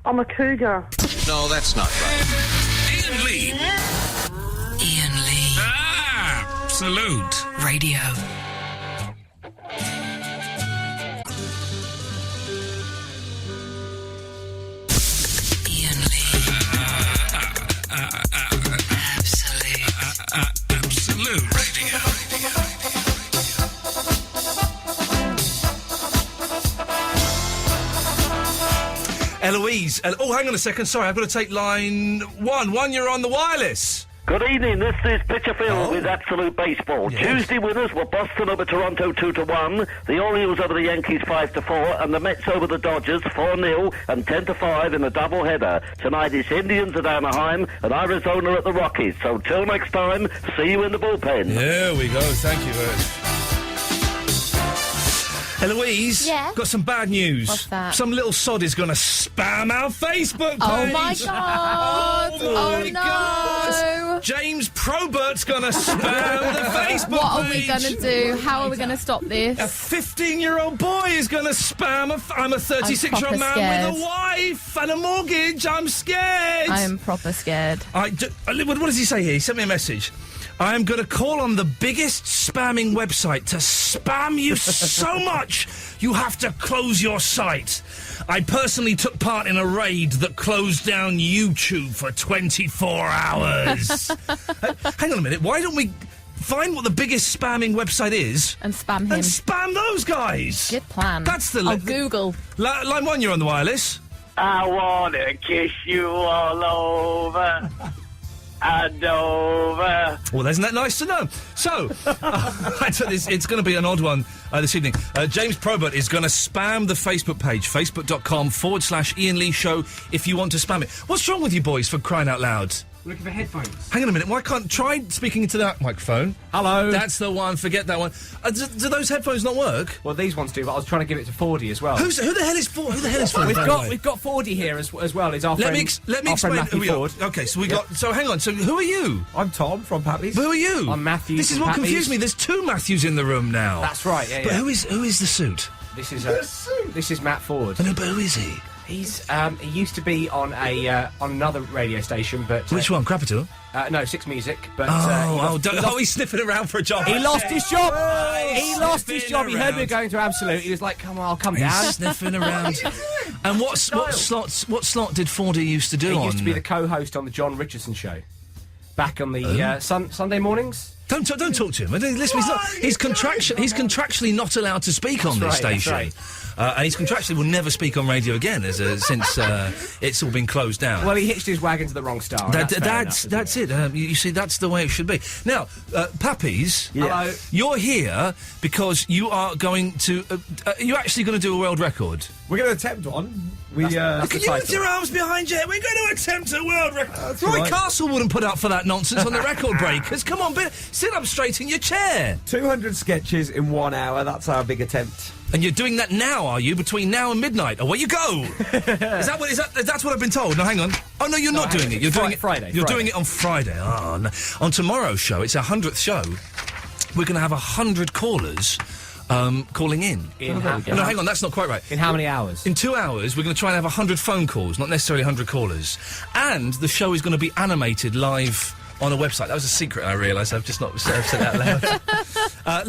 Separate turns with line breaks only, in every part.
I'm a cougar.
No, that's not right.
Iain Lee.
Iain Lee.
Absolute
Radio. Iain Lee.
Absolute Radio. Eloise. Oh, hang on a second. Sorry, I've got to take line one. One, you're on the wireless.
Good evening, this is Pitcher Phil with Absolute Baseball.
Yes.
Tuesday winners were Boston over Toronto 2-1, the Orioles over the Yankees 5-4, and the Mets over the Dodgers 4-0 and 10-5 in a doubleheader. Tonight it's Indians at Anaheim and Arizona at the Rockies. So till next time, see you in the bullpen.
There we go. Thank you very much. Eloise,
Yeah?
got some bad news.
What's that?
Some little sod is going to spam our Facebook page.
Oh my God!
Oh,
no!
God. James Probert's going to spam the Facebook
What are we
page.
going to do? How are we going to stop this?
A 15-year-old boy is going to spam I'm a 36-year-old
proper
man
scared.
with a wife and a mortgage. I'm scared.
I am proper scared.
What does he say here? He sent me a message. I am going to call on the biggest spamming website to spam you so much you have to close your site. I personally took part in a raid that closed down YouTube for 24 hours. Hang on a minute. Why don't we find what the biggest spamming website is
And spam him.
and spam those guys?
Good plan.
That's the...
I'll Google.
Line one, you're on the wireless.
I want to kiss you all over and over.
Well, isn't that nice to know? So, it's going to be an odd one this evening. James Probert is going to spam the Facebook page, facebook.com/Iain Lee Show, if you want to spam it. What's wrong with you boys, for crying out loud?
Looking for headphones.
Hang on a minute, why can't... Try speaking into that microphone.
Hello.
That's the one, forget that one. Do those headphones not work?
Well, these ones do, but I was trying to give it to Fordy as well.
Who the hell is Ford? Who the hell is Ford?
We've got Fordy here as well. He's our
Let
friend.
me
our
explain
friend Matthew
who we are.
Ford.
Okay, so we got... So hang on, so who are you?
I'm Tom from Pappy's.
Who are you?
I'm Matthew
This is
from
what
Pappy's.
confused me. There's two Matthews in the room now.
That's right. Yeah,
But
yeah.
who is the suit?
This is Matt Ford.
No, but who is he?
He's he used to be on on another radio station, but
Which one? Crapperton?
no, Six Music. But
he's sniffing around for a job.
he lost his job. He lost his
sniffing
job. He heard we were
around.
going to Absolute. He was like, "Come on, I'll come
He's
down."
sniffing around. And what slot did Fordy used to do
He
on?
used to be the co-host on the John Richardson show, back on the Sunday mornings.
Don't talk to him. Listen, he's contractually not allowed to speak on this station.
That's
And he's contractually will never speak on radio again since it's all been closed down.
Well, he hitched his wagon to the wrong star.
That's it. You see, that's the way it should be. Now, Pappies,
Hello.
you're here because you are going to... you're actually going to do a world record.
We're going to attempt one.
Look at you with your arms behind you. We're going to attempt a world record. Roy Castle wouldn't put up for that nonsense on the record breakers. Come on, sit up straight in your chair.
200 sketches in 1 hour. That's our big attempt.
And you're doing that now, are you? Between now and midnight? Away you go! That's what I've been told. No, hang on. Oh no, you're not doing it. You're doing it
Friday.
You're doing it on Friday. Oh, no. On tomorrow's show, it's our 100th show. We're going to have 100 callers calling in. No, hang on, that's not quite right.
In how many hours?
In 2 hours, we're going to try and have 100 phone calls, not necessarily 100 callers. And the show is going to be animated live on a website. That was a secret, I realised. I've just not said that loud.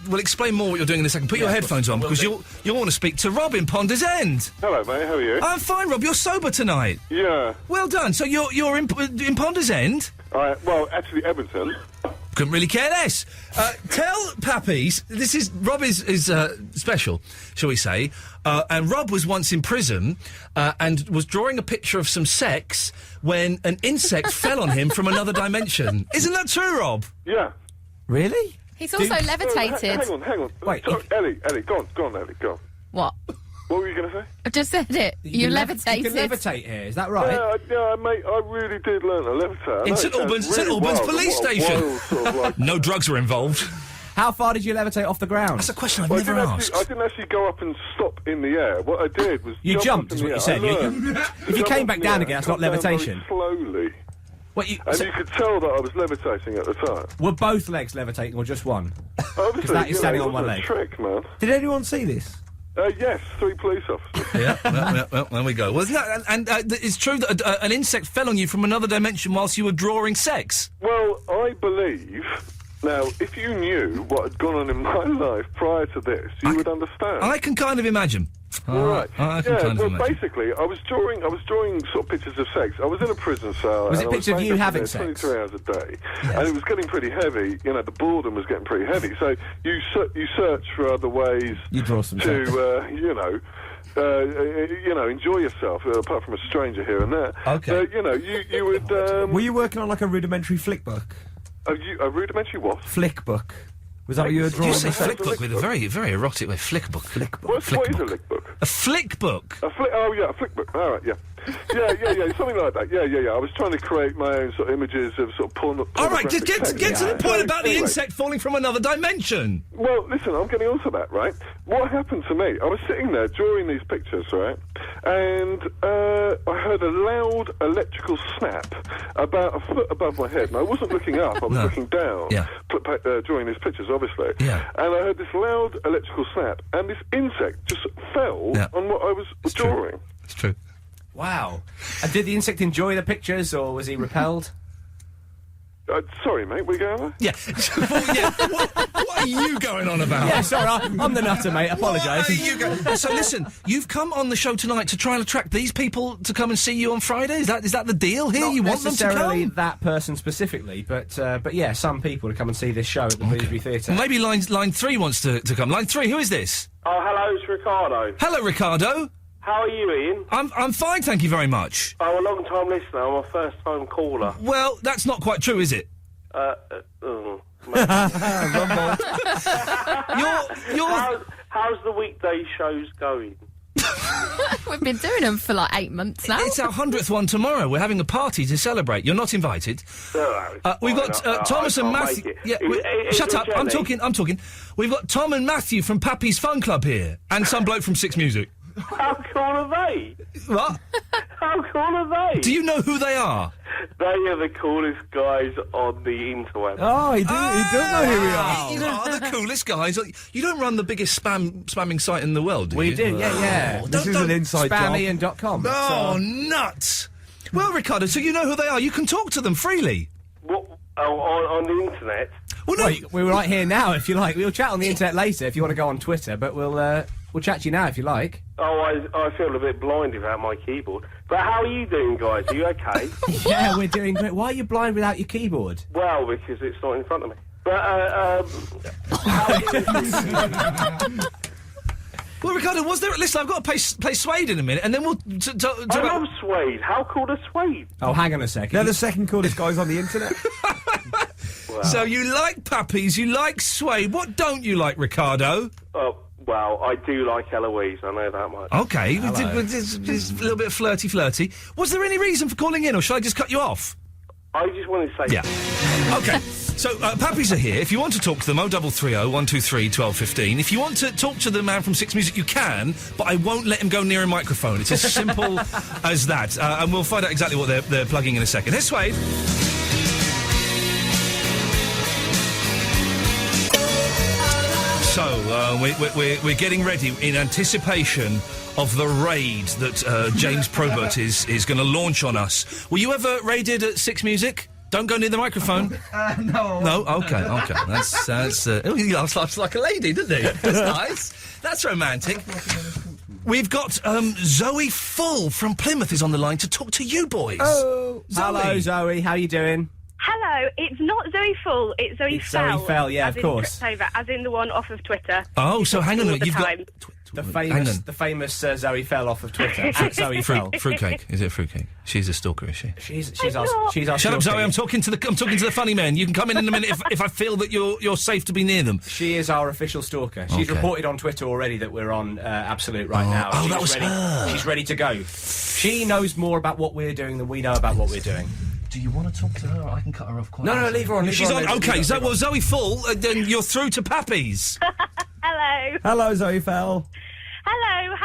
We'll explain more what you're doing in a second. Put your headphones on, because you'll want to speak to Rob in Ponders End.
Hello, mate. How are you?
I'm fine, Rob. You're sober tonight.
Yeah.
Well done. So you're in Ponders End?
Well, actually, Edmonton.
Couldn't really care less. Tell Pappies, Rob is special, shall we say, and Rob was once in prison and was drawing a picture of some sex when an insect fell on him from another dimension. Isn't that true, Rob?
Yeah.
Really?
He's also levitated.
Hang on.
Wait,
Sorry, Ellie, go on, Ellie, go on.
What?
What were you going to say?
I just said it. You levitated.
You can levitate here, is that right?
Yeah, mate, I really did learn to levitate.
In St Albans police station. No drugs were involved.
How far did you levitate off the ground?
That's a question I've never asked.
I didn't actually go up and stop in the air. What I did was
You jumped,
up
is
in
what
the
you
air.
said. If you came back down again, that's not levitation.
Slowly.
What,
You could tell that I was levitating at the time.
Were both legs levitating or just one?
Obviously,
that is standing
it
on one
wasn't
leg.
a trick, man.
Did anyone see this?
Yes, 3 police officers.
Yeah, well, there we go. Well, isn't that, and it's true that an insect fell on you from another dimension whilst you were drawing sex.
Well, I believe... Now, if you knew what had gone on in my life prior to this, you would understand.
I can kind of imagine.
All right.
I can kind of imagine.
Basically, I was drawing sort of pictures of sex. I was in a prison cell.
Was
and
it
I
pictures of you
basically
having
there
sex?
23 hours a day, and it was getting pretty heavy. You know, the boredom was getting pretty heavy. So you search for other ways
You draw some
to,
sex.
enjoy yourself, apart from a stranger here and there.
Okay.
You would...
Were you working on like a rudimentary flick book?
a rudimentary what?
Flick book. Was that what you were
Did
drawing?
you say
the
flick
sex?
book with a very, very erotic way? Flick book.
Flick book.
What is a lick book?
A flick book?
A flick book. All right, yeah. Yeah, something like that. Yeah. I was trying to create my own sort of images of sort of porn.
All right, get to the point about the
Anyway.
insect falling from another dimension.
Well, listen, I'm getting onto that, right? What happened to me? I was sitting there drawing these pictures, right? And I heard a loud electrical snap about a foot above my head. And I wasn't looking up, I was looking down,
Yeah.
drawing these pictures, obviously.
Yeah.
And I heard this loud electrical snap, and this insect just fell
Yeah.
on what I was drawing.
It's true.
Wow. And did the insect enjoy the pictures, or was he repelled?
Sorry, mate, we going over?
Yeah. What are you going on about?
Yeah, sorry, I'm the nutter, mate.
What are
Apologise.
you so listen, you've come on the show tonight to try and attract these people to come and see you on Friday. Is that the deal here?
Not
You want them to
necessarily
come?
that person specifically, but yeah, some people to come and see this show at the Bloomsbury Theatre.
Maybe line 3 wants to come. Line 3, who is this?
Oh, hello, it's Ricardo.
Hello, Ricardo.
How are you, Ian?
I'm fine, thank you very much.
I'm a long-time listener. I'm a first-time caller.
Well, that's not quite true, is it?
How's the weekday shows going?
We've been doing them for like 8 months now.
It's our 100th one tomorrow. We're having a party to celebrate. You're not invited. We've got Thomas and Matthew. Shut up! I'm talking. We've got Tom and Matthew from Pappy's Fun Club here, and some bloke from Six Music.
How cool are they?
What?
How cool are they?
Do you know who they are?
They are the coolest guys on the interweb.
Oh, he does know who we are.
You are the coolest guys. You don't run the biggest spamming site in the world, do
We
you?
do, yeah.
This is an inside job.
Spamian.com.
Oh, nuts! Well, Ricardo, so you know who they are. You can talk to them freely.
What? Oh, on the internet?
Well, no.
Wait, we're right here now, if you like. We'll chat on the internet later if you want to go on Twitter, but we'll chat to you now if you like.
Oh, I feel a bit blind without my keyboard. But how are you doing, guys? Are you okay?
Yeah, we're doing great. Why are you blind without your keyboard?
Well, because it's not in front of me. But, how
Well, Ricardo, was there... Listen, I've got to play Suede in a minute, and then we'll...
I love Suede. How cool is Suede?
Oh, hang on a second.
They're the second coolest guys on the internet.
So you like Puppies, you like Suede. What don't you like, Ricardo?
Well, I do like Eloise, I know that much.
Okay, it's a little bit flirty. Was there any reason for calling in, or shall I just cut you off?
I just wanted to say...
Yeah. Okay. So, Puppies are here. If you want to talk to them, 0330 123 1215. If you want to talk to the man from Six Music, you can, but I won't let him go near a microphone. It's as simple as that. And we'll find out exactly what they're plugging in a second. Here's Suede. So, we're getting ready in anticipation of the raid that James Probert is going to launch on us. Were you ever raided at Six Music? Don't go near the microphone.
No.
No? Okay. That's he laughs like a lady, doesn't he? That's nice. That's romantic. We've got Zoe Full from Plymouth is on the line to talk to you boys.
Oh,
Zoe.
hello, Zoe. How you doing?
Hello, it's not Zoe Full, it's Zoe Fell.
Zoe Fell, yeah,
as
of course.
As in the one off of Twitter.
Oh, so hang on a minute. You've got...
The
Hang on.
famous Zoe Fell off of Twitter. At Zoe Fell.
Fruitcake. Is it Fruitcake? She's a stalker, is she?
She's
I'm
our
not.
she's our
Shut up,
stalker.
Zoe. I'm talking to the funny men. You can come in a minute if I feel that you're safe to be near them.
She is our official stalker. She's
Okay.
reported on Twitter already that we're on Absolute right now.
Oh,
She's
that was
ready.
her.
She's ready to go. She knows more about what we're doing than we know about what we're doing.
Do you want to talk to her? I can cut her off quite
No, leave her on.
She's on. Okay, well, Zoe Full, then you're through to Pappies.
Hello.
Hello, Zoe Fell.
Hello.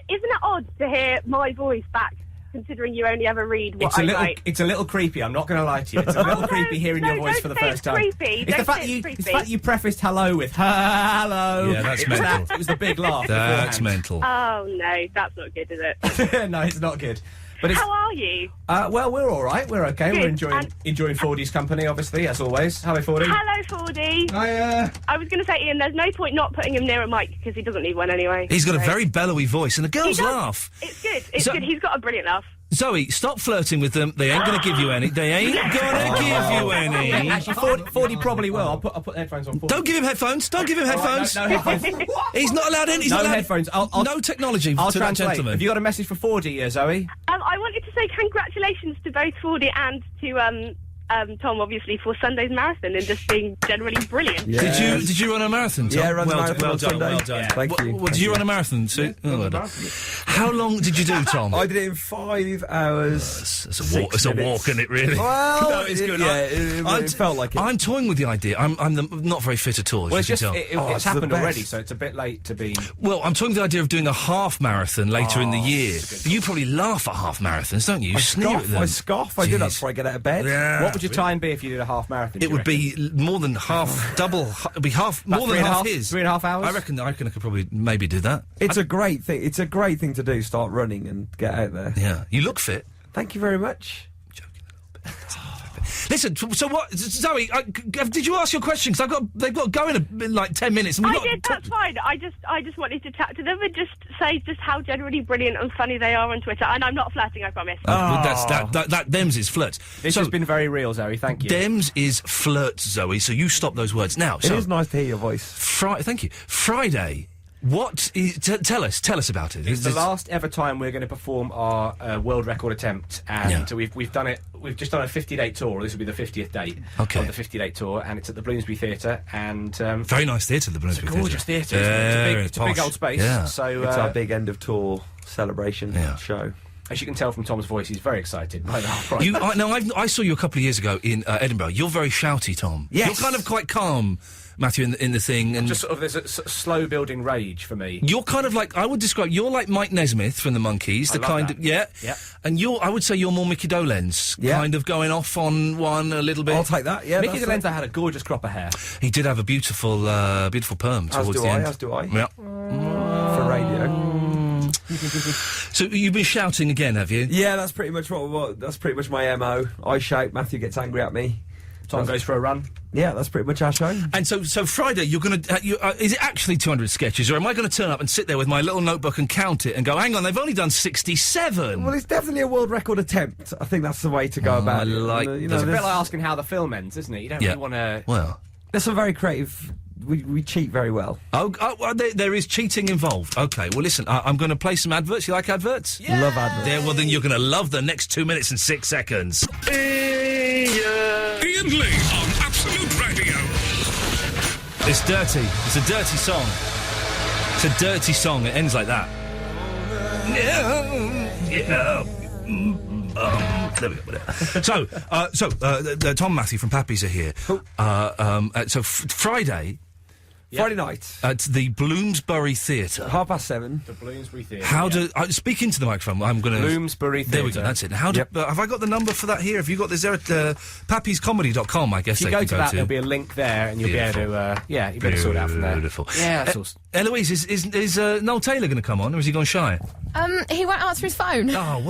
Isn't it odd to hear my voice back considering you only ever read what I write.
It's a little creepy. I'm not going to lie to you. It's a little creepy hearing your voice for the first time.
Creepy.
It's the fact that you prefaced hello with hello.
Yeah, that's mental.
It was the big laugh.
That's mental.
Oh no, that's not good, is it?
No, it's not good. But
How are you?
Well, we're all right. We're okay.
Good.
We're enjoying Fordy's company, obviously, as always. Hello, Fordy.
Hello, Fordy. I was going to say, Ian, there's no point not putting him near a mic because he doesn't need one anyway.
He's got a very bellowy voice, and the girls
He does.
laugh.
It's good. It's good. He's got a brilliant laugh.
Zoe, stop flirting with them. They ain't going to give you any. They ain't going to give you any.
Actually, Fordy probably will. I'll put the headphones on.
Don't give him headphones. Don't give him headphones.
No headphones.
He's not allowed in. He's
No
not allowed.
headphones.
No technology
I'll
to that
translate.
gentleman.
Have you got a message for Fordy, Zoe?
I wanted to say congratulations to both Fordy and to Tom, obviously, for Sunday's marathon and just being generally brilliant.
Did you run a marathon, Tom?
Yeah, I ran the marathon
well
on
done,
Sunday.
well done.
Yeah. Thank you.
Did you run a marathon too?
Yeah,
Well done. How long did you do, Tom?
I did it in 5 hours.
It's a walk, isn't it, really?
Well,
no, it's good.
Yeah, it felt like it.
I'm toying with the idea. I'm not very fit at all, as
Well,
you can tell.
it's happened already, so it's a bit late to be...
Well, I'm toying with the idea of doing a half marathon later in the year. But you probably laugh at half marathons, don't you? You sneer at them.
I scoff. I do that before I get out of bed.
Yeah.
What would your time be if you did a half marathon?
It would be more than half, double. It'd be half, more than half his.
3.5 hours.
I reckon I could probably maybe do that.
It's a great thing. It's a great thing to do. Start running and get out there.
Yeah, you look fit.
Thank you very much.
Joking a little bit. Listen, so what, Zoe? Did you ask your question? Because they've got to go in like 10 minutes. And
I did. That's fine. I just wanted to chat to them and just say just how generally brilliant and funny they are on Twitter. And I'm not flirting, I promise.
That Dems is flirt.
This has been very real, Zoe. Thank you.
Dems is flirt, Zoe. So you stop those words now.
It is nice to hear your voice.
Thank you. Friday. What is? Tell us about it.
It's the last ever time we're going to perform our world record attempt, and we've done it. We've just done a 50-day tour. This will be the 50th date of the 50-day tour, and it's at the Bloomsbury Theatre. And
very nice theatre, the Bloomsbury Theatre.
Gorgeous theatre. It's a big old space.
Yeah.
So
it's our big end of tour celebration show.
As you can tell from Tom's voice, he's very excited by the half price.
I saw you a couple of years ago in Edinburgh. You're very shouty, Tom.
Yes.
You're kind of quite calm, Matthew, in the thing. And
just sort of, there's a slow building rage for me.
You're kind of like, I would describe, you're like Mike Nesmith from the Monkees.
Yeah.
And I would say you're more Mickey Dolenz, kind of going off on one a little bit.
I'll take that, yeah.
Mickey Dolenz had a gorgeous crop of hair.
He did have a beautiful perm towards the end.
As do I.
Yeah.
For radio.
So you've been shouting again, have you?
Yeah, that's pretty much that's pretty much my MO. I shout, Matthew gets angry at me.
Tom goes for a run.
Yeah, that's pretty much our show.
And so Friday, you're going to... is it actually 200 sketches, or am I going to turn up and sit there with my little notebook and count it and go, hang on, they've only done 67?
Well, it's definitely a world record attempt. I think that's the way to go about it.
It's a bit like asking how the film ends, isn't it? You don't really want to...
Well... There's some very creative... We cheat very well.
There is cheating involved. OK, well, listen, I'm going to play some adverts. You like adverts?
Yeah. Love adverts.
Well, then you're going to love the next 2 minutes and 6 seconds.
Iain Lee on Absolute Radio.
It's dirty. It's a dirty song. It's a dirty song. It ends like that. There we go. So Tom and Matthew from Pappy's are here. Friday
night
at the Bloomsbury Theatre.
7:30.
The Bloomsbury Theatre.
How do speak into the microphone? I'm going to
Bloomsbury Theatre.
There we go. That's it. How do have I got the number for that here? Have you got this there at pappyscomedy.com? I guess
if you go to that, there'll be a link there, and you'll be able to you'll be able to sort it out from there.
Beautiful.
Yeah. That's awesome.
Eloise, is Noel Taylor going to come on, or has he gone shy?
He won't answer his phone.
Oh,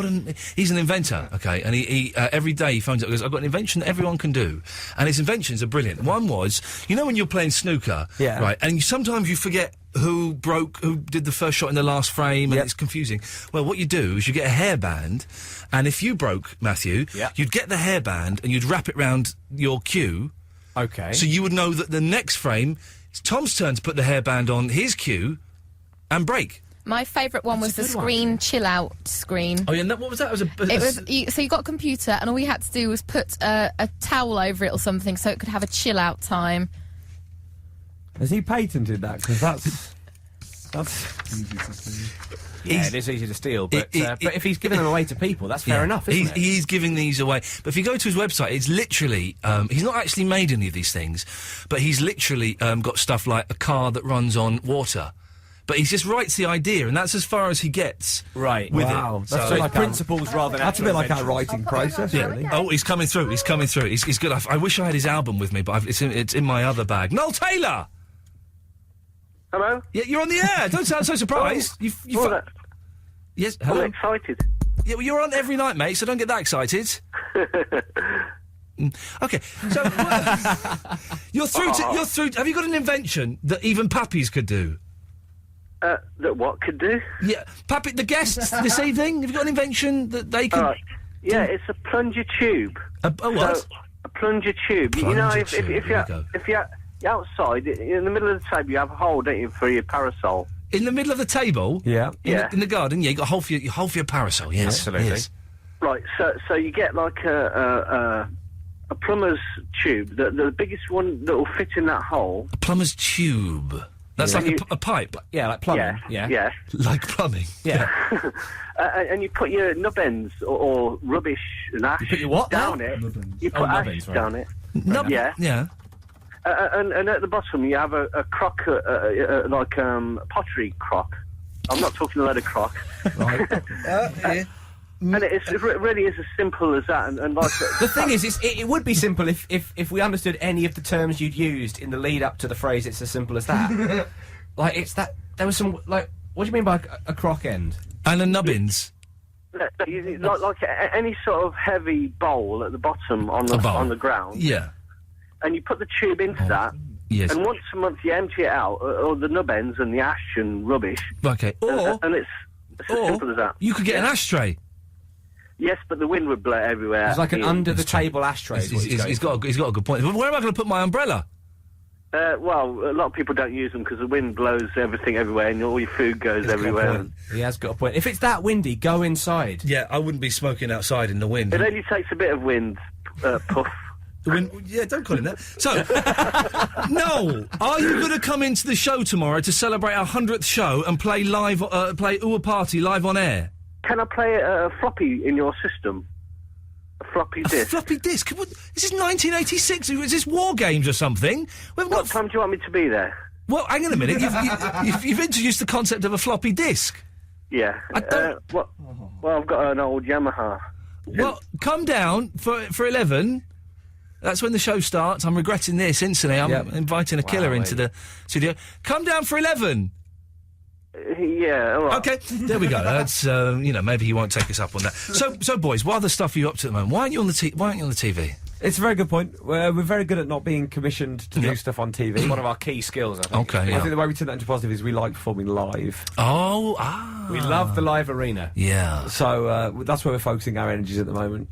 he's an inventor, okay, and he every day he phones up and goes, I've got an invention that everyone can do, and his inventions are brilliant. One was, when you're playing snooker, right, and sometimes you forget who did the first shot in the last frame, and it's confusing. Well, what you do is you get a hairband, and if you broke, Matthew, you'd get the hairband and you'd wrap it round your cue.
Okay.
So you would know that the next frame, it's Tom's turn to put the hairband on his cue and break.
My favourite one was the screen chill out screen.
Oh yeah, what was that?
So you got a computer, and all we had to do was put a towel over it or something, so it could have a chill out time.
Has he patented that? Because that's
yeah, it is easy to steal, but if he's giving them away to people, that's fair enough, isn't it?
He's giving these away. But if you go to his website, it's literally... he's not actually made any of these things, but he's literally got stuff like a car that runs on water. but he just writes the idea, and that's as far as he gets.
Right.
With
Wow.
it.
That's
So
like
principles rather than
That's a bit like our
actual
writing process,
Yeah.
really.
Oh, he's coming through. He's coming through. He's good. I wish I had his album with me, but it's in my other bag. Noel Taylor.
Hello?
Yeah, you're on the air. Don't sound so surprised. Yes. Hello.
I'm excited.
Yeah, well, you're on every night, mate. So don't get that excited. Okay, so you're through. You're through. Have you got an invention that even puppies could do?
That what could do?
Yeah, puppy. The guests this evening. Have you got an invention that they could?
Yeah, it's a plunger tube.
A what?
So, a plunger tube. You know, if you're outside in the middle of the table, you have a hole, don't you, for your parasol?
In the middle of the table?
Yeah.
In the garden, yeah, you got a hole for your parasol, yes.
Absolutely.
Yes.
Right, so you get like a plumber's tube, the biggest one that will fit in that hole.
A plumber's tube. That's like a pipe.
Yeah, like plumbing.
Yeah.
Like plumbing.
Yeah.
And you put your nub ends or rubbish and ash
You put your what
down
now?
it.
Nubbins.
You put ash
nubbins, right.
down it.
Yeah.
Yeah. And at the bottom you have a crock, like pottery crock. I'm not talking a leather crock.
Right.
And it really is as simple as that. And like
The thing is, it would be simple if we understood any of the terms you'd used in the lead up to the phrase "it's as simple as that." Like it's that there was some like. What do you mean by a crock end?
And a nubbins.
like any sort of heavy bowl at the bottom on the ground.
Yeah.
And you put the tube into that.
Yes.
And once a month you empty it out, or the nub ends and the ash and rubbish.
Okay.
And it's as simple as that.
You could get an ashtray.
Yes, but the wind would blow it everywhere.
It's like an under the table ashtray.
He's got a good point. But where am I going to put my umbrella?
Well, a lot of people don't use them because the wind blows everything everywhere and all your food goes everywhere.
He has got a point. If it's that windy, go inside.
Yeah, I wouldn't be smoking outside in the wind.
It only takes a bit of wind, puff.
The wind, yeah, don't call him that. So, Noel, are you going to come into the show tomorrow to celebrate our 100th show and play play Ooh Party live on air?
Can I play a floppy in your system? A floppy disk?
A floppy disk? What, this is 1986. Is this War Games or something?
What time do you want me to be there?
Well, hang on a minute. You've introduced the concept of a floppy disk.
Yeah. Well, I've got an old Yamaha.
Well, come down for 11. That's when the show starts. I'm regretting this instantly. I'm inviting a killer into the studio. Come down for 11.
Yeah. All right.
Okay, there we go. That's maybe he won't take us up on that. So boys, what other stuff are you up to at the moment? Why aren't you on the TV?
It's a very good point. We're very good at not being commissioned to do stuff on TV.
It's one of our key skills, I think.
Okay.
I think the way we turn that into positive is we like performing live.
Oh,
we love the live arena.
Yeah.
So that's where we're focusing our energies at the moment.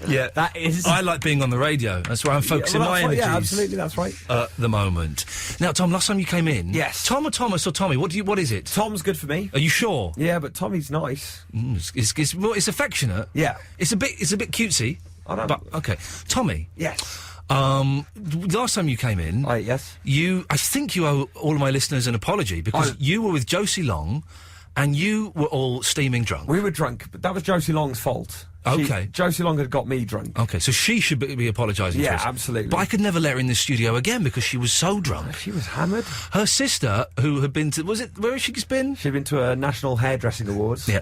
Yeah,
that is.
I like being on the radio. That's where I'm focusing my energies.
Yeah, absolutely, that's right.
At the moment. Now, Tom, last time you came in,
yes.
Tom or Thomas or Tommy? What is it?
Tom's good for me.
Are you sure?
Yeah, but Tommy's nice.
It's affectionate.
Yeah,
it's a bit cutesy.
I don't.
But okay, Tommy.
Yes.
Last time you came in,
yes.
I think you owe all of my listeners an apology because you were with Josie Long, and you were all steaming drunk.
We were drunk, but that was Josie Long's fault.
Okay.
Josie Long had got me drunk.
Okay, so she should be apologising to us.
Yeah, absolutely.
But I could never let her in the studio again because she was so drunk.
She was hammered.
Her sister, who had been to... where has she been?
She'd been to a National Hairdressing Awards.
Yeah,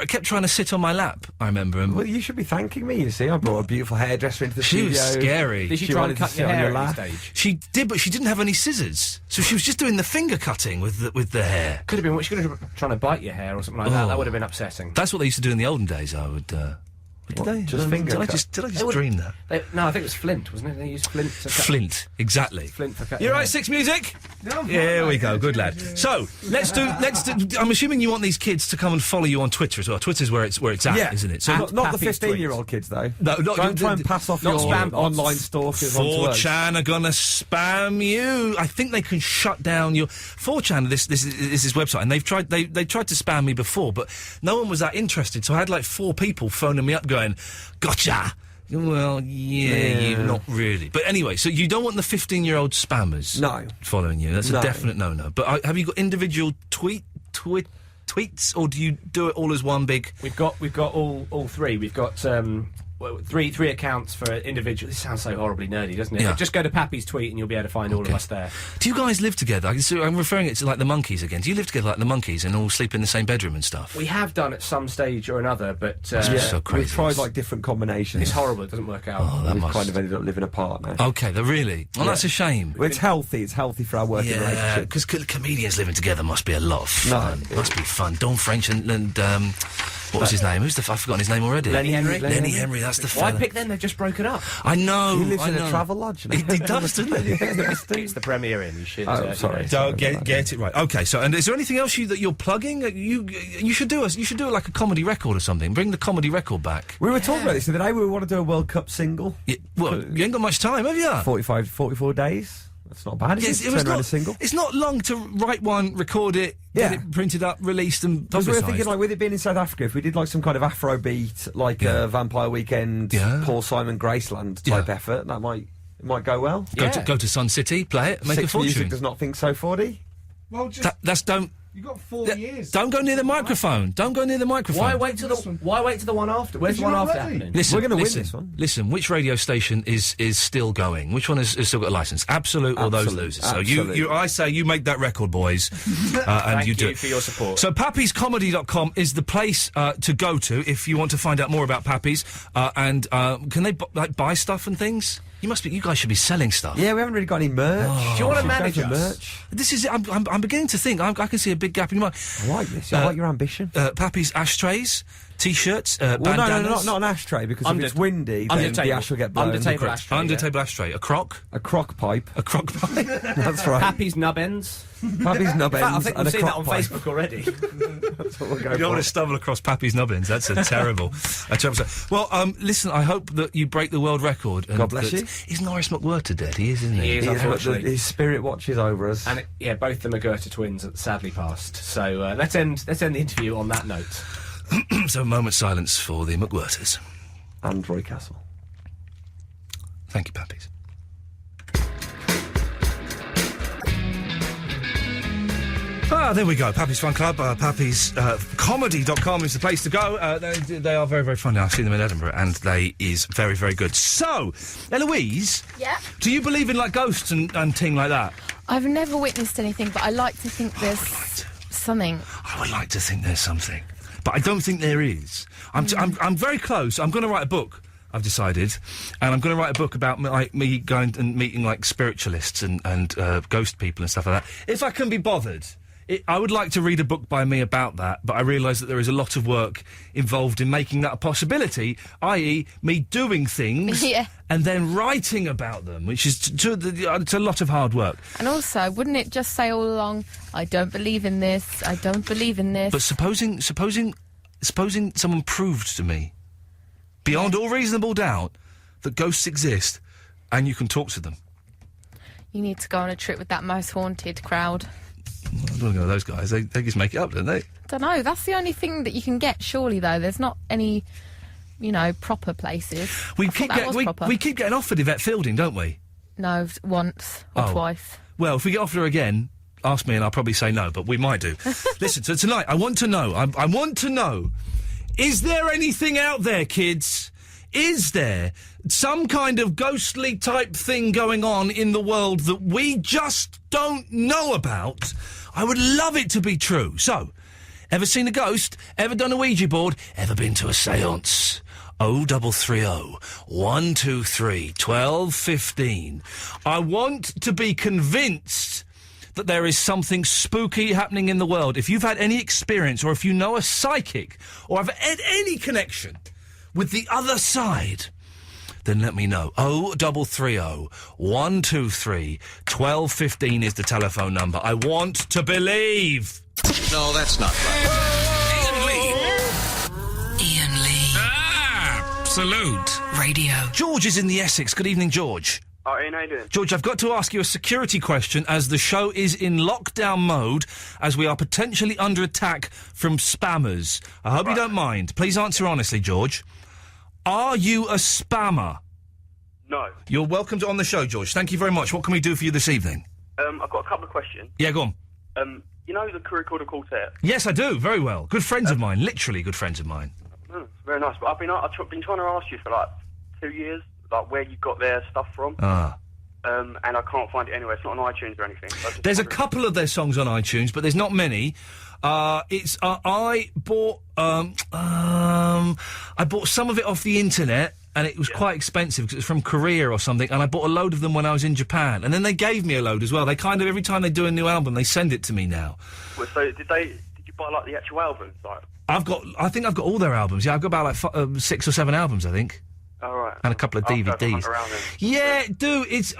kept trying to sit on my lap, I remember.
Well, you should be thanking me, you see. I brought a beautiful hairdresser into the studio.
She was scary.
Did she try and cut your hair at any stage?
She did, but she didn't have any scissors. So she was just doing the finger cutting with the hair.
Could have been... She could have been trying to bite your hair or something like that. That would have been upsetting.
That's what they used to do in the olden days, I would... Did I just dream that?
No, I think it was flint, wasn't it? They used flint to cut.
Flint, exactly.
Flint for cutting.
You're right, Six Music?
No,
here we go, good lad. So, let's do, I'm assuming you want these kids to come and follow you on Twitter as well. Twitter's where it's at, isn't it? So
not the 15-year-old kids, though.
No,
don't try and pass off your online stalkers onto us.
4chan are gonna spam you. I think they can shut down your 4chan. This website, and they tried to spam me before, but no one was that interested. So I had like 4 people phoning me up going, "Gotcha." Well, yeah, not really. But anyway, so you don't want the 15-year-old spammers following you. That's a definite no-no. But have you got individual tweets, or do you do it all as one big...
We've got all three. We've got three accounts for individual. This sounds so horribly nerdy, doesn't it?
Yeah.
But just go to Pappy's tweet and you'll be able to find all of us there.
Do you guys live together? I'm referring it to like the monkeys again. Do you live together like the monkeys and all sleep in the same bedroom and stuff?
We have done at some stage or another, but
so crazy.
We've tried like different combinations.
it's horrible. It doesn't work out.
Oh, that
We've
must...
kind of ended up living apart now.
Okay, really? Well, that's a shame.
Well, it's healthy. It's healthy for our working
Yeah,
relationship.
because comedians living together must be a lot of fun. Must be fun. Don French and what was his name? I've forgotten his name already.
Lenny Henry.
Lenny Henry, that's the fella.
Why pick them? They've just broken up.
I know.
He lives
I
in
know.
a travel lodge.
He does, doesn't he?
It's the Premier Inn. You should.
Sorry.
Don't get it right. Okay, so and is there anything else that you're plugging? You should do like a comedy record or something. Bring the comedy record back.
We were talking about this the other day. We want to do a World Cup single.
Well, you ain't got much time, have you?
44 days. That's not bad. Is it? Turn around a single.
It's not long to write one, record it, get it printed up, released, and
Because we were
publicised.
thinking, like, with it being in South Africa, if we did like some kind of Afrobeat, like Vampire Weekend, Paul Simon, Graceland type effort, that might go well.
Go to Sun City, play it, make a
Six
fortune.
Music does not think so, 40.
Well, just
don't.
You got 4 years.
Don't go near the microphone. Don't go near the microphone.
Why wait to the one after? Where's the one after happening?
Listen,
We're going to win this one.
Listen, which radio station is still going? Which one has still got a licence? Absolute or those losers? So I say you make that record, boys, and
Thank
you do
you
it.
for your support.
So pappyscomedy.com is the place to go to if you want to find out more about Pappy's. And can they buy stuff and things? You guys should be selling stuff.
Yeah, we haven't really got any merch.
Oh.
Do you want to
Should
manage
go for
us?
merch?
This is it. I'm beginning to think. I can see a big gap in your mind.
I like this. I like your ambition.
Pappy's ashtrays, T-shirts,
Well,
bandanas.
not an ashtray, because if it's windy, then the ash will get blown.
Under-table ashtray.
Under-table ashtray. A crock.
A crock pipe.
A crock pipe.
That's right.
Pappy's nub ends.
Pappy's nub
In fact, I
ends
think
and
we've
a
seen that
crock
on
pipe.
Facebook already.
That's what we'll go
You don't want to
for.
stumble across Pappy's nubbins. That's a terrible. Well, listen. I hope that you break the world record. And
God bless you.
Is Norris McWhirter dead? He is, isn't he?
He is, unfortunately.
His spirit watches over us.
And both the McGurter twins sadly passed. So let's end the interview on that note.
So a moment's silence for the McWhirters.
And Roy Castle.
Thank you, Pappy's. There we go. Pappy's Fun Club. Pappy's comedy.com is the place to go. They are very, very funny. I've seen them in Edinburgh, and they is very, very good. So, Eloise,
Yeah?
do you believe in like ghosts and ting like that?
I've never witnessed anything, but I like to think there's something.
I would like to think there's something, but I don't think there is. I'm very close. I'm going to write a book. I've decided, and I'm going to write a book about me going and meeting like spiritualists and ghost people and stuff like that. If I can be bothered. I would like to read a book by me about that, but I realise that there is a lot of work involved in making that a possibility, i.e. me doing things and then writing about them, which is it's a lot of hard work.
And also, wouldn't it just say all along, I don't believe in this, I don't believe in this?
But supposing someone proved to me, beyond all reasonable doubt, that ghosts exist and you can talk to them.
You need to go on a trip with that Most Haunted crowd.
I don't want to go with those guys. They just make it up, don't they?
Don't know. That's the only thing that you can get, surely, though. There's not any, proper places.
We keep getting offered Yvette Fielding, don't we?
No, once or twice.
Well, if we get offered her again, ask me and I'll probably say no, but we might do. Listen, so tonight, I want to know, I want to know, is there anything out there, kids? Is there some kind of ghostly type thing going on in the world that we just don't know about? I would love it to be true. So, ever seen a ghost? Ever done a Ouija board? Ever been to a séance? 0330 123 1215. I want to be convinced that there is something spooky happening in the world. If you've had any experience, or if you know a psychic, or have had any connection with the other side, then let me know. 0330 123 1215 is the telephone number. I want to believe.
No, that's not right. Iain Lee.
Iain Lee.
Absolute
Radio.
George is in the Essex. Good evening, George.
Oh, Ian, how you doing?
George, I've got to ask you a security question as the show is in lockdown mode, as we are potentially under attack from spammers. I hope you don't mind. Please answer honestly, George. Are you a spammer?
No.
You're welcome on the show, George. Thank you very much. What can we do for you this evening?
I've got a couple of questions.
Yeah, go on.
You know the Crew Recorder Quartet?
Yes, I do. Very well. Good friends of mine. Literally good friends of mine.
very nice. But I've been trying to ask you for like 2 years, like where you got their stuff from. And I can't find it anywhere. It's not on iTunes or anything.
There's a couple of their songs on iTunes, but there's not many. I bought some of it off the internet, and it was quite expensive because it's from Korea or something. And I bought a load of them when I was in Japan, and then they gave me a load as well. They kind of every time they do a new album, they send it to me now.
Well, so did you buy like the actual albums? Like?
I think I've got all their albums. Yeah, I've got about like 6 or 7 albums, I think.
All right.
And a couple of DVDs. Yeah, do it's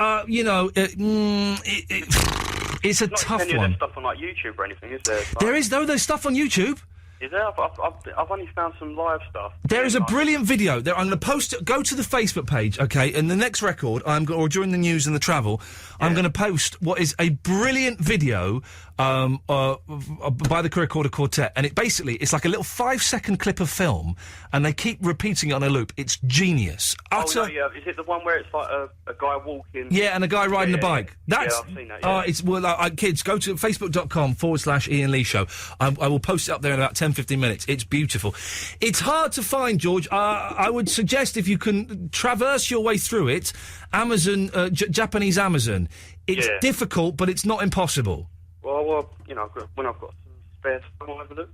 it's a tough one.
There's stuff on like YouTube or anything, is there? Like,
there is though. There's stuff on YouTube.
Is there? I've only found some live stuff.
There is a brilliant video. I'm going to post it. Go to the Facebook page, okay? And the next record, or during the news and the travel, I'm going to post what is a brilliant video by the Recorder Quartet, and it's like a little 5-second clip of film, and they keep repeating it on a loop. It's genius.
Is it the one where it's like a guy walking?
Yeah, and a guy riding a bike. That's
I've seen that.
Yeah. Kids, go to facebook.com/Iain Lee Show. I will post it up there in about 10-15 minutes. It's beautiful. It's hard to find, George. I would suggest if you can traverse your way through it, Amazon, Japanese Amazon. It's difficult, but it's not impossible.
Well, when I've got some spare time, I'll have a look.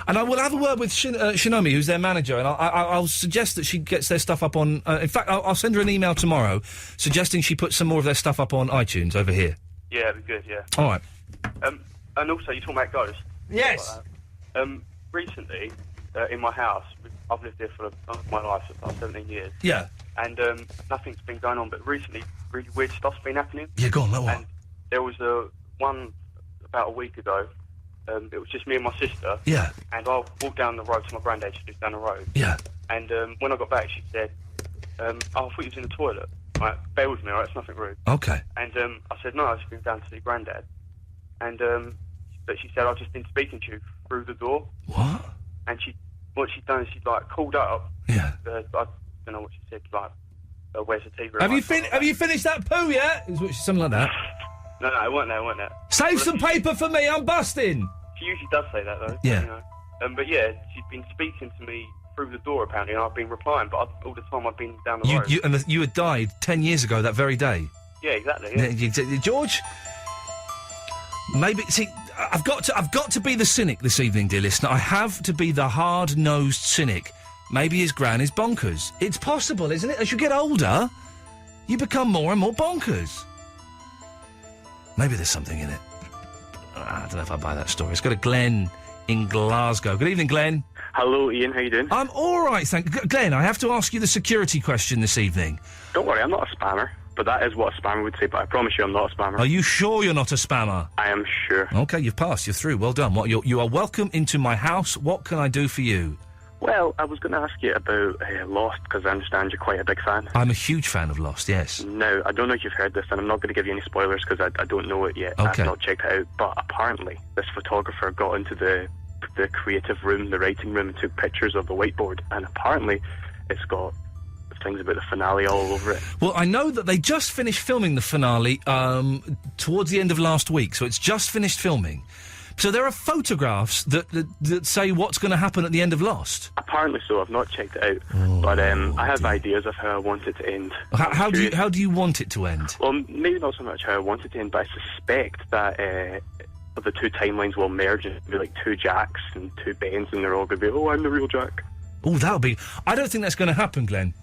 And I will have a word with Shinomi, who's their manager, and I'll suggest that she gets their stuff up on... in fact, I'll send her an email tomorrow suggesting she puts some more of their stuff up on iTunes over here.
Yeah, that'd be good, yeah.
All right.
And also, you're talking about ghosts.
Yes.
Recently, in my house, I've lived here for my life, for about 17 years.
Yeah.
And nothing's been going on, but recently, really weird stuff's been happening.
Yeah, go on, what?
And there was one about a week ago. It was just me and my sister.
Yeah.
And I walked down the road to my granddad. She lives down the road.
Yeah.
And when I got back, she said, I thought you was in the toilet. Right, bear with me, all right? It's nothing rude.
Okay.
And I said, no, I've just been down to see granddad. And but she said, I've just been speaking to you through the door.
What?
And what she'd done is she'd like called up.
Yeah.
I don't know what she said, like, where's the TV?
Have you finished that poo yet? Something like that.
No, it weren't there.
Save some paper for me, I'm busting.
She usually does say that, though.
Yeah.
You know? But yeah, she'd been speaking to me through the door, apparently, and I've been replying, but all the time I've been down the road.
You had died 10 years ago that very day.
Yeah, exactly. Yeah.
George, maybe... See, I've got to be the cynic this evening, dear listener. I have to be the hard-nosed cynic. Maybe his gran is bonkers. It's possible, isn't it? As you get older, you become more and more bonkers. Maybe there's something in it. I don't know if I buy that story. Let's go to Glenn in Glasgow. Good evening, Glenn.
Hello, Ian. How you doing?
I'm all right, Glenn, I have to ask you the security question this evening.
Don't worry, I'm not a spammer, but that is what a spammer would say, but I promise you I'm not a spammer.
Are you sure you're not a spammer?
I am sure.
OK, you've passed. You're through. Well done. You are welcome into my house. What can I do for you?
Well, I was going to ask you about Lost, because I understand you're quite a big fan.
I'm a huge fan of Lost, yes.
Now, I don't know if you've heard this, and I'm not going to give you any spoilers, because I don't know it yet.
Okay.
I've not checked it out, but apparently this photographer got into the creative room, the writing room, and took pictures of the whiteboard, and apparently it's got things about the finale all over it.
Well, I know that they just finished filming the finale towards the end of last week, so it's just finished filming. So there are photographs that say what's going to happen at the end of Lost.
Apparently so. I've not checked it out, but I have ideas of how I want it to end.
How do you want it to end?
Well, maybe not so much how I want it to end, but I suspect that the two timelines will merge and it'll be like two Jacks and two Bens, and they're all going to be, oh, I'm the real Jack.
Oh, that'll be... I don't think that's going to happen, Glenn.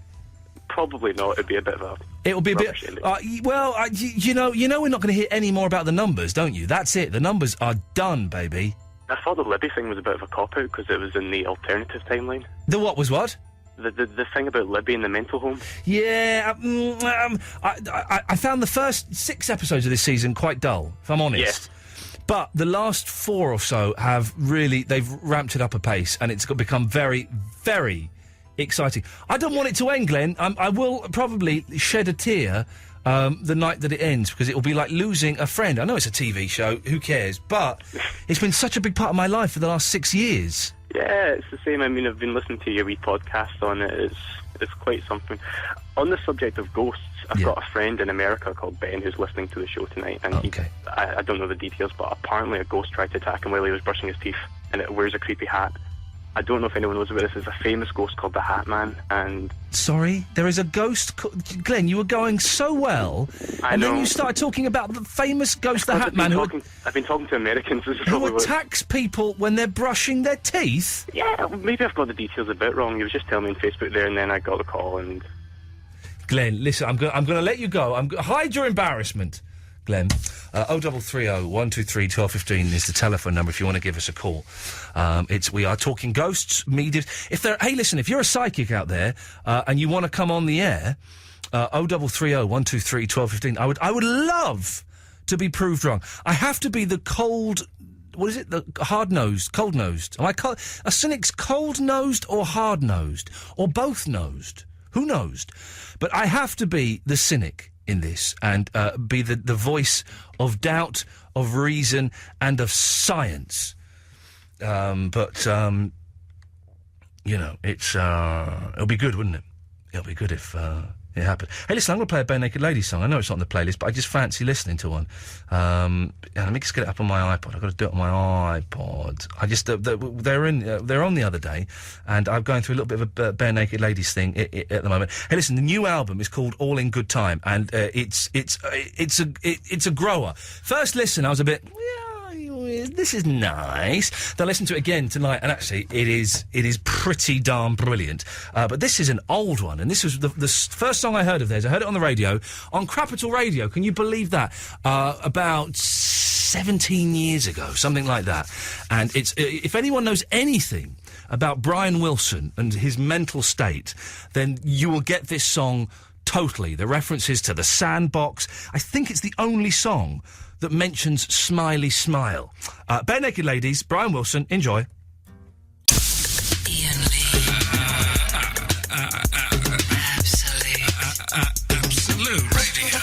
Probably not. It'd be a bit of a...
It'll be a bit... you know we're not going to hear any more about the numbers, don't you? That's it. The numbers are done, baby.
I thought the Libby thing was a bit of a cop-out because it was in the alternative timeline.
The what was what?
The thing about Libby in the mental home.
Yeah, I found the first 6 episodes of this season quite dull, if I'm honest.
Yes.
But the last 4 or so they've ramped it up a pace, and it's become very, very exciting. I don't want it to end, Glenn. I will probably shed a tear the night that it ends, because it will be like losing a friend. I know it's a TV show, who cares? But it's been such a big part of my life for the last 6 years.
Yeah, it's the same. I mean, I've been listening to your wee podcast on it. It's quite something. On the subject of ghosts, I've got a friend in America called Ben who's listening to the show tonight, and I don't know the details, but apparently a ghost tried to attack him while he was brushing his teeth, and it wears a creepy hat. I don't know if anyone knows about this. There's a famous ghost called the Hat Man, and...
Sorry? There is a ghost... Glenn, you were going so well, and then you started talking about the famous ghost, the Hat Man,
I've been talking to Americans. This is
who
probably what-
attacks people when they're brushing their teeth?
Yeah, maybe I've got the details a bit wrong. He was just telling me on Facebook there, and then I got the call, and...
Glenn, listen, I'm going to let you go. Hide your embarrassment, Glenn. 0330 123 1215 is the telephone number if you want to give us a call. We are talking ghosts, mediums. Hey, listen, if you're a psychic out there and you want to come on the air, 0330 123 1215. I would love to be proved wrong. I have to be the cold. What is it? The hard-nosed, cold-nosed. Am I a cynic's cold-nosed or hard-nosed or both-nosed? Who knows? But I have to be the cynic in this and be the voice of doubt, of reason, and of science. But it'll be good, wouldn't it? It'll be good if it happened. Hey, listen, I'm going to play a Bare Naked Ladies song. I know it's not on the playlist, but I just fancy listening to one. Let me just get it up on my iPod. I've got to do it on my iPod. They're on the other day, and I'm going through a little bit of a Bare Naked Ladies thing at the moment. Hey, listen, the new album is called All in Good Time, and it's a grower. First listen, I was a bit... This is nice. They'll listen to it again tonight, and actually, it is pretty darn brilliant. But this is an old one, and this was the first song I heard of theirs. I heard it on the radio, on Capital Radio. Can you believe that? About 17 years ago, something like that. And it's if anyone knows anything about Brian Wilson and his mental state, then you will get this song totally. The references to the Sandbox. I think it's the only song that mentions Smiley Smile. Bare Naked Ladies, Brian Wilson, enjoy.
Iain Lee. Absolute Radio.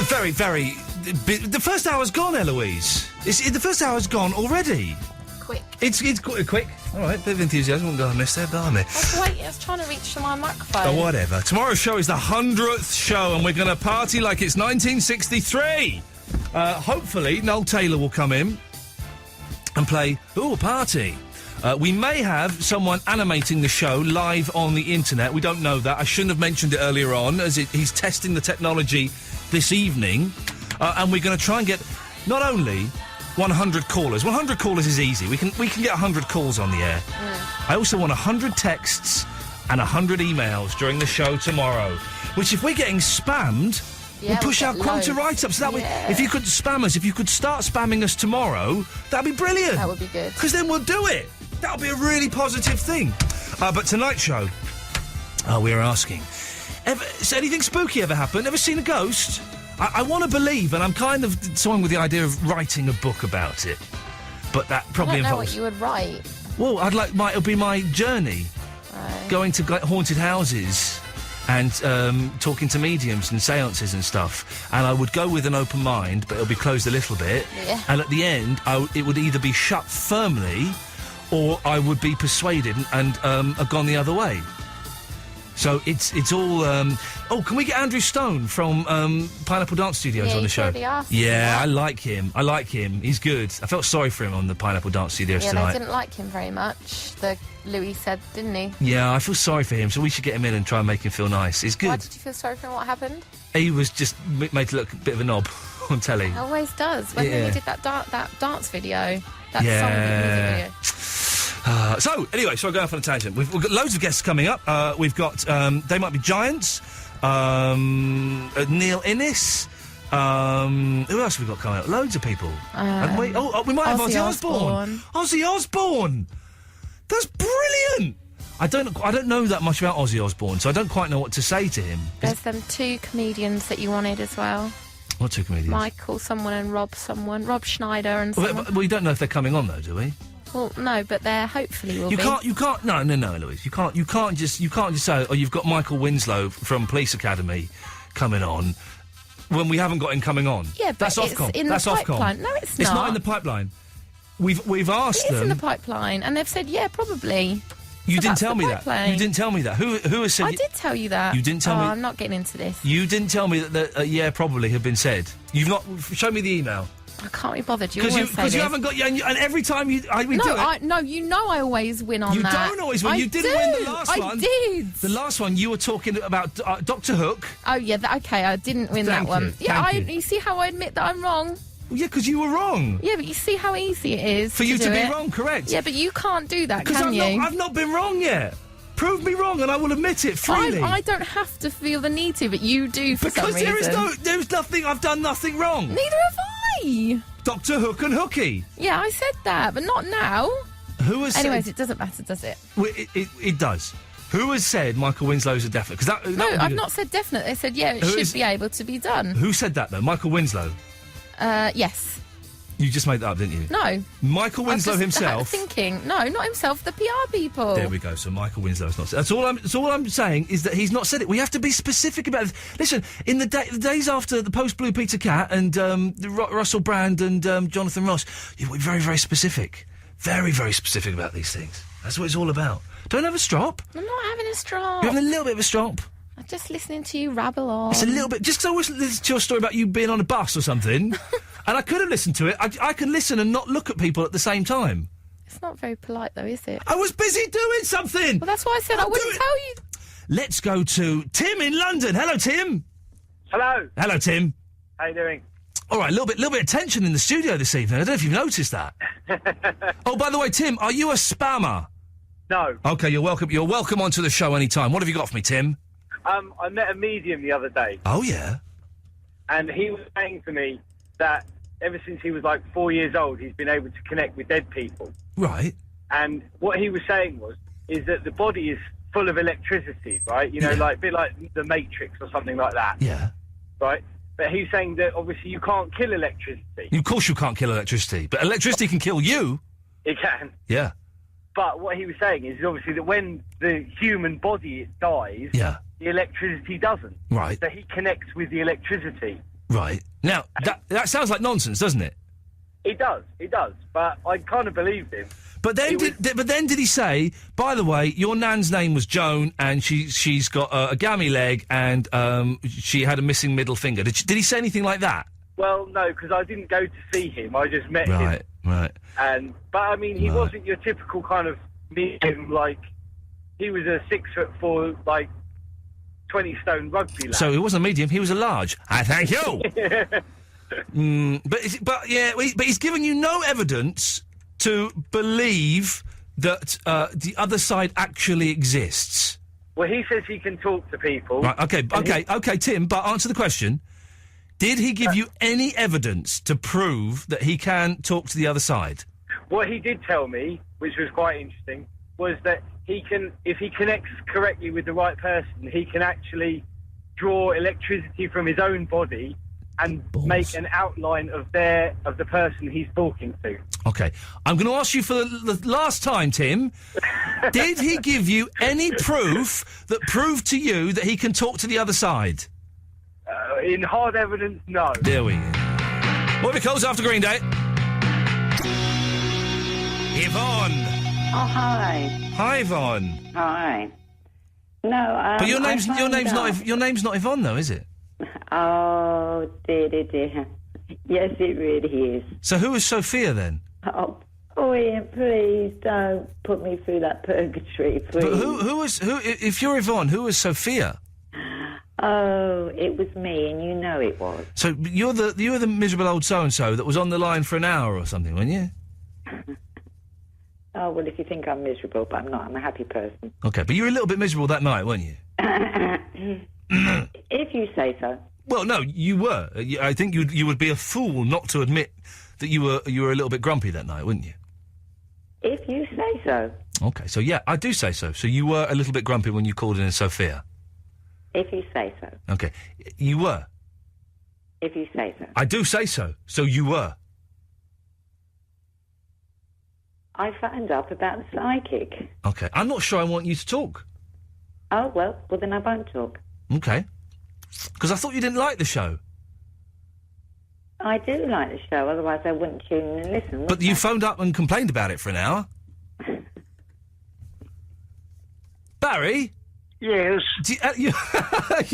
Very, very... The first hour's gone, Eloise. The first hour's gone already.
Quick.
It's quick. All right, bit of enthusiasm won't go amiss there, blimey.
I was trying to reach my microphone.
Oh, whatever. Tomorrow's show is the 100th show, and we're going to party like it's 1963. Hopefully, Noel Taylor will come in and play, a party. We may have someone animating the show live on the internet. We don't know that. I shouldn't have mentioned it earlier on, as he's testing the technology this evening. And we're going to try and get not only 100 callers. 100 callers is easy. We can get 100 calls on the air. I also want 100 texts and 100 emails during the show tomorrow, which if we're getting spammed, we'll push our quota right up. So that way, if you could spam us, if you could start spamming us tomorrow, that'd be brilliant.
That would be good.
Because then we'll do it. That'll be a really positive thing. But tonight's show, we're asking, has anything spooky ever happened? Ever seen a ghost? I want to believe, and I'm kind of toying with the idea of writing a book about it. But that probably
I don't know
involves...
what you would write.
Well, it'll be my journey.
Right.
Going to haunted houses and talking to mediums and seances and stuff. And I would go with an open mind, but it'll be closed a little bit.
Yeah.
And at the end, it would either be shut firmly or I would be persuaded and have gone the other way. So it's all... can we get Andrew Stone from Pineapple Dance Studios on the show? Yeah, I like him. He's good. I felt sorry for him on the Pineapple Dance Studios tonight.
Yeah, they didn't like him very much, Louis said, didn't he?
Yeah, I feel sorry for him, so we should get him in and try and make him feel nice. He's good.
Why did you feel sorry for him? What happened?
He was just made to look a bit of a knob on telly.
He always does. When he did that dance video, that
Yeah.
song music video.
So, anyway, sorry, going off on a tangent. We've got loads of guests coming up. We've got They Might Be Giants, Neil Innes. Who else have we got coming up? Loads of people. Haven't we? We might have Ozzy Osbourne. Ozzy Osbourne! That's brilliant! I don't know that much about Ozzy Osbourne, so I don't quite know what to say to him.
There's them two comedians that you wanted as well.
What two comedians?
Michael someone and Rob Schneider and someone.
Well, we don't know if they're coming on, though, do we?
Well, no, but they hopefully will be.
You can't. No, Louise. You can't just say, you've got Michael Winslow from Police Academy coming on when we haven't got him coming on.
Yeah, but
that's
it's
Ofcom.
in
That's
the
Ofcom.
pipeline. No, it's not.
It's not in the pipeline. We've asked them.
It's in the pipeline, and they've said, yeah, probably.
You
So
didn't
that's
tell
the
me
pipe
that.
playing.
You didn't tell me that. Who has said?
I did tell you that.
You didn't tell me.
I'm not getting into this.
You didn't tell me that. Yeah, probably had been said. You've not. Show me the email.
I can't be bothered. You always say
Because
this.
you haven't got. And every time we do it.
No, you know I always win on
You
that.
don't always win.
I
You didn't
do.
win the last one.
I did.
The last one you were talking about Dr. Hook.
Oh yeah, okay. I didn't win
Thank
that one.
you.
Yeah,
Thank you.
you see how I admit that I'm wrong.
Well, yeah, because you were wrong.
Yeah, but you see how easy it is
For you to
do
be
it?
wrong, correct?
Yeah, but you can't do that,
Because
can you?
I've not been wrong yet. Prove me wrong, and I will admit it freely.
I don't have to feel the need to, but you do for some reason.
Because there's nothing. I've done nothing wrong.
Neither have I.
Dr. Hook and Hooky.
Yeah, I said that, but not now.
Who has
Anyways,
said?
it doesn't matter, does it?
Well, it does. Who has said Michael Winslow's a definite? Because
No, I've not said definite. They said, yeah, it should be able to be done.
Who said that though? Michael Winslow.
Yes.
You just made that up, didn't you?
No.
Michael Winslow himself.
Thinking. No, not himself. The PR people.
There we go. So Michael Winslow's not said. That's all I'm saying is that he's not said it. We have to be specific about this. Listen, in the days after the post Blue Peter Cat and Russell Brand and Jonathan Ross, you were very, very specific. Very, very specific about these things. That's what it's all about. Don't have a strop.
I'm not having a strop.
You're having a little bit of a strop.
I'm just listening to you rabble on.
It's a little bit. Just because I was listening to your story about you being on a bus or something, and I could have listened to it. I can listen and not look at people at the same time.
It's not very polite, though, is it?
I was busy doing something.
Well, that's why I said I wouldn't tell you.
Let's go to Tim in London. Hello, Tim.
Hello.
Hello, Tim.
How you doing?
All right, a little bit of tension in the studio this evening. I don't know if you've noticed that. Oh, by the way, Tim, are you a spammer?
No.
Okay, you're welcome. You're welcome onto the show anytime. What have you got for me, Tim?
I met a medium the other day,
Oh, yeah.
and he was saying to me that ever since he was like 4 years old, he's been able to connect with dead people.
Right.
And what he was saying is that the body is full of electricity, right? You know, like a bit like the Matrix or something like that.
Yeah.
Right? But he's saying that obviously you can't kill electricity.
Of course you can't kill electricity, but electricity can kill you.
It can.
Yeah.
But what he was saying is obviously that when the human body dies,
Yeah.
the electricity doesn't.
Right.
So he connects with the electricity.
Right. Now, that sounds like nonsense, doesn't it?
It does. But I kind of believed him.
But then, did he say, by the way, your nan's name was Joan, and she's got a gammy leg, and she had a missing middle finger? Did he say anything like that?
Well, no, because I didn't go to see him. I just met him.
Right.
But I mean, he wasn't your typical kind of medium. Like, he was a 6'4", like 20-stone rugby lad.
So he wasn't a medium; he was a large. I thank you. But he's given you no evidence to believe that the other side actually exists.
Well, he says he can talk to people.
Right. Okay, Tim. But answer the question. Did he give you any evidence to prove that he can talk to the other side?
What he did tell me, which was quite interesting, was that he can, if he connects correctly with the right person, he can actually draw electricity from his own body and make an outline of the person he's talking to.
Okay, I'm going to ask you for the last time, Tim. Did he give you any proof that proved to you that he can talk to the other side?
In hard evidence, no.
There we go. What because after Green Day? Yvonne.
Oh, hi.
Hi, Yvonne.
Hi. No,
but your name's not Yvonne, though, is it?
Oh, dear. Yes, it really is.
So who is Sophia then?
Oh, Ian, please don't put me through that purgatory, please.
But who? If you're Yvonne, who is Sophia?
Oh, it was me, and you know it was.
So you were the miserable old so and so that was on the line for an hour or something, weren't you?
Oh, well, if you think I'm miserable, but I'm not. I'm a happy person.
Okay, but you were a little bit miserable that night, weren't you?
If you say so.
Well, no, you were. I think you would be a fool not to admit that you were a little bit grumpy that night, wouldn't you?
If you say so.
Okay, so yeah, I do say so. So you were a little bit grumpy when you called in as Sophia?
If you say so.
Okay, you were?
If you say so.
I do say so. So you were?
I found out about the psychic.
Okay, I'm not sure I want you to talk.
Oh, well then I won't talk.
Okay. Because I thought you didn't like the show.
I do like the show, otherwise I wouldn't tune in and listen.
But you phoned up and complained about it for an hour. Barry?
Yes.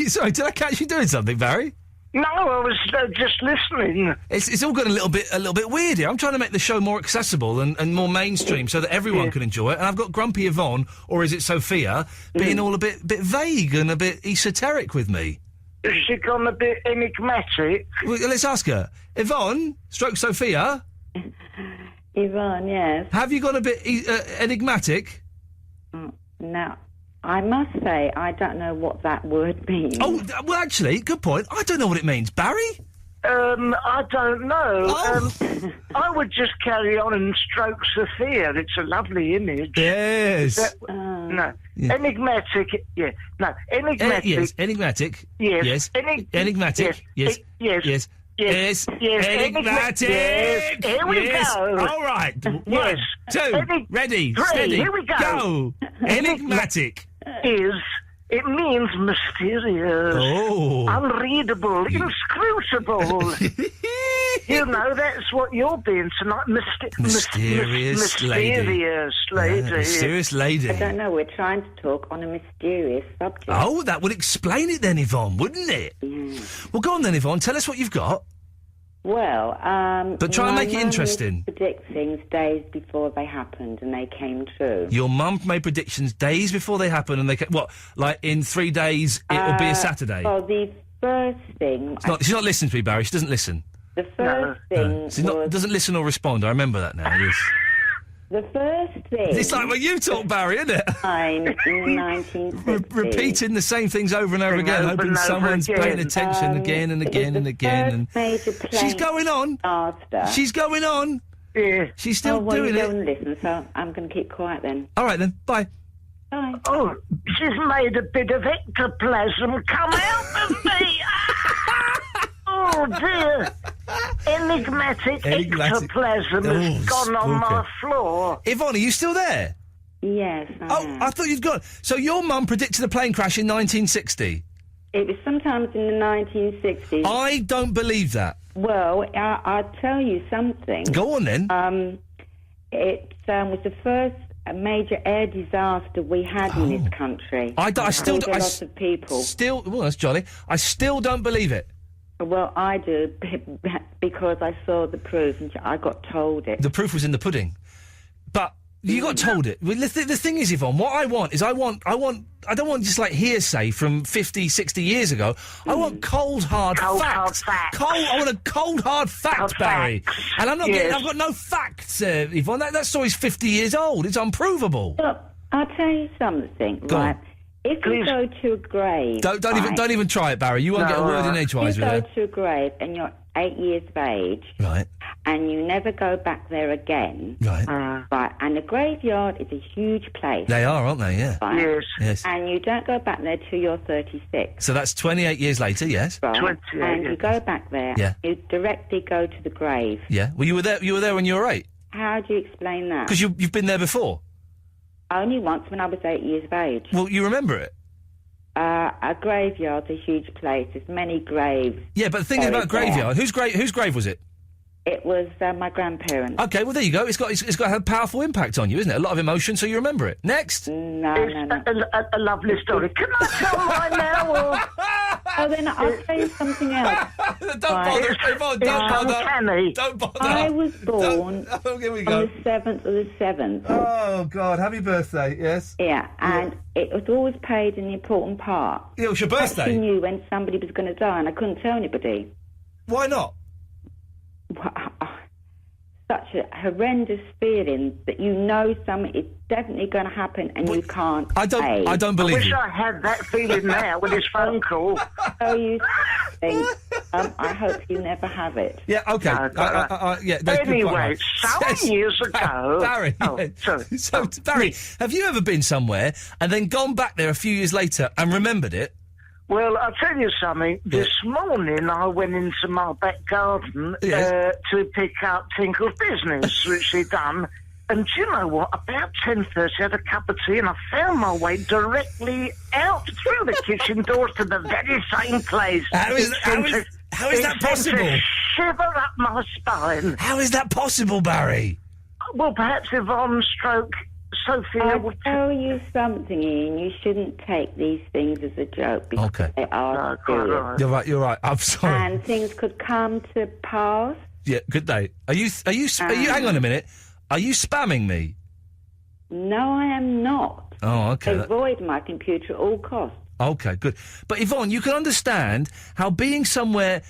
Sorry, did I catch you doing something, Barry?
No, I was just listening.
It's all got a little bit weird here. I'm trying to make the show more accessible and more mainstream so that everyone can enjoy it. And I've got Grumpy Yvonne, or is it Sophia, being all a bit vague and a bit esoteric with me.
Has she gone a bit enigmatic?
Well, let's ask her. Yvonne, stroke Sophia.
Yvonne, yes.
Have you gone a bit enigmatic?
No. I must say, I don't know what that word means.
Oh, well, actually, good point. I don't know what it means. Barry?
I don't know.
Oh.
I would just carry on and stroke Sophia. It's a lovely image.
Yes.
No. Yeah. Enigmatic. Yeah. No. Enigmatic.
Yes. Enigmatic.
Yes.
Yes. Enigmatic. Yes.
Yes.
Yes. Yes.
Enigmatic. Yes. Here we go.
All right. One, two, ready, steady,
here we go.
Enigmatic.
It means mysterious, unreadable, inscrutable. You know, that's what you're being tonight.
Mysterious lady. Mysterious lady.
I don't know, we're trying to talk on a mysterious subject.
Oh, that would explain it then, Yvonne, wouldn't it?
Yeah.
Well, go on then, Yvonne. Tell us what you've got.
Well,
but try and make it interesting.
Predict things days before they happened, and they came true.
Your mum made predictions days before they happened, and they came... What, like in 3 days it'll be a Saturday?
Well, the first thing...
She's not listening to me, Barry. She doesn't listen.
The first thing
She doesn't listen or respond. I remember that now, yes.
The first thing...
It's like when you talk, Barry, isn't it?
In the 1960s.
Repeating the same things over and over again, hoping someone's paying attention again and again and again. She's going on. She's going on.
Yeah.
She's still doing
it.
it.
Listen, so I'm going to keep quiet then.
All right then. Bye.
Bye.
Oh, she's made a bit of ectoplasm come out of me. Oh dear. Enigmatic ectoplasm has gone on my floor.
Yvonne, are you still there?
Yes, I am.
I thought you'd gone. So your mum predicted a plane crash in 1960?
It was sometimes in the 1960s.
I don't believe that.
Well, I'll tell you something.
Go on then.
It was the first major air disaster we had in this country.
I still...
a lot of people.
Well, that's jolly. I still don't believe it.
Well, I do, because I saw the proof and I got told it.
The proof was in the pudding. But you got told it. Well, the thing is, Yvonne, what I want is I don't want just like hearsay from 50, 60 years ago. I want cold, hard facts. I want a cold, hard fact, Barry. And I'm not getting, I've got no facts, Yvonne. That story's 50 years old. It's unprovable.
Look, I'll tell you something, right? If you go to a grave...
Don't even try it, Barry. You won't get a word in edgewise with it.
If you go to a grave and you're 8 years of age...
Right.
And you never go back there again...
Right.
Right, and the graveyard is a huge place.
They are, aren't they? Yeah.
Right?
Yes.
And you don't go back there till you're 36.
So that's 28 years later, yes.
Right. And you go back there...
Yeah.
You directly go to the grave.
Yeah. Well, you were there when you were 8?
How do you explain that?
Because you've been there before?
Only once, when I was 8 years of age.
Well, you remember it?
A graveyard's a huge place. There's many graves.
Yeah, but the thing about graveyard, whose grave was it?
It was my grandparents.
Okay, well there you go. It's got to have a powerful impact on you, isn't it? A lot of emotion, so you remember it. Next.
No.
A lovely story. Can I tell mine now? Or...
Oh, then I'll tell you something else.
Don't bother. Don't bother.
I was born on the 7th of the 7th.
Oh, God. Happy birthday, yes.
Yeah, and it was always paid in the important part.
Yeah, it was your birthday.
I knew when somebody was going to die, and I couldn't tell anybody.
Why not?
Such a horrendous feeling that you know something is definitely going to happen and you can't
I don't believe
I wish
you.
I had that feeling now with this phone call.
Oh, you think? I hope you never have it.
Yeah, okay.
Anyway, some years ago...
Barry, Barry, have you ever been somewhere and then gone back there a few years later and remembered it?
Well, I'll tell you something. This morning I went into my back garden to pick up Tinkle's business, which he'd done. And do you know what? About 10:30 I had a cup of tea and I found my way directly out through the kitchen doors to the very same place.
How is that possible?
Shiver up my spine.
How is that possible, Barry?
Well, perhaps Yvonne stroke Sophia
I'll
would
tell you something, Ian. You shouldn't take these things as a joke because they are serious.
You're right. I'm sorry.
And things could come to pass.
Yeah, good day. Are you, hang on a minute. Are you spamming me?
No, I am not.
Oh, okay.
Avoid my computer at all costs.
Okay, good. But Yvonne, you can understand how being somewhere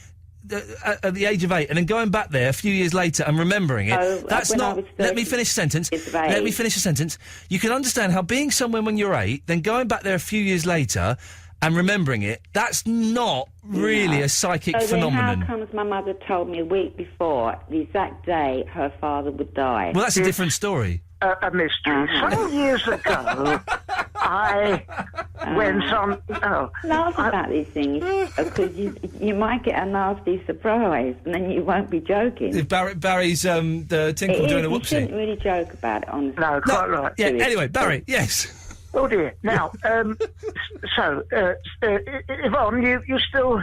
at the age of 8 and then going back there a few years later and remembering it, that's not... Let me finish a sentence. Let me finish a sentence. You can understand how being somewhere when you're 8, then going back there a few years later and remembering it, that's not really a psychic phenomenon.
Then how comes my mother told me a week before, the exact day, her father would die?
Well, that's a different story.
A mystery. Some years ago, I went on...
Laugh about these things, because you might get a nasty surprise, and then you won't be joking.
If Barry's the tinkle doing a whoopsie.
You shouldn't really joke about it, honestly.
No, quite right.
Yeah, anyway, Barry, yes.
Oh, dear. Now, Yvonne, you still...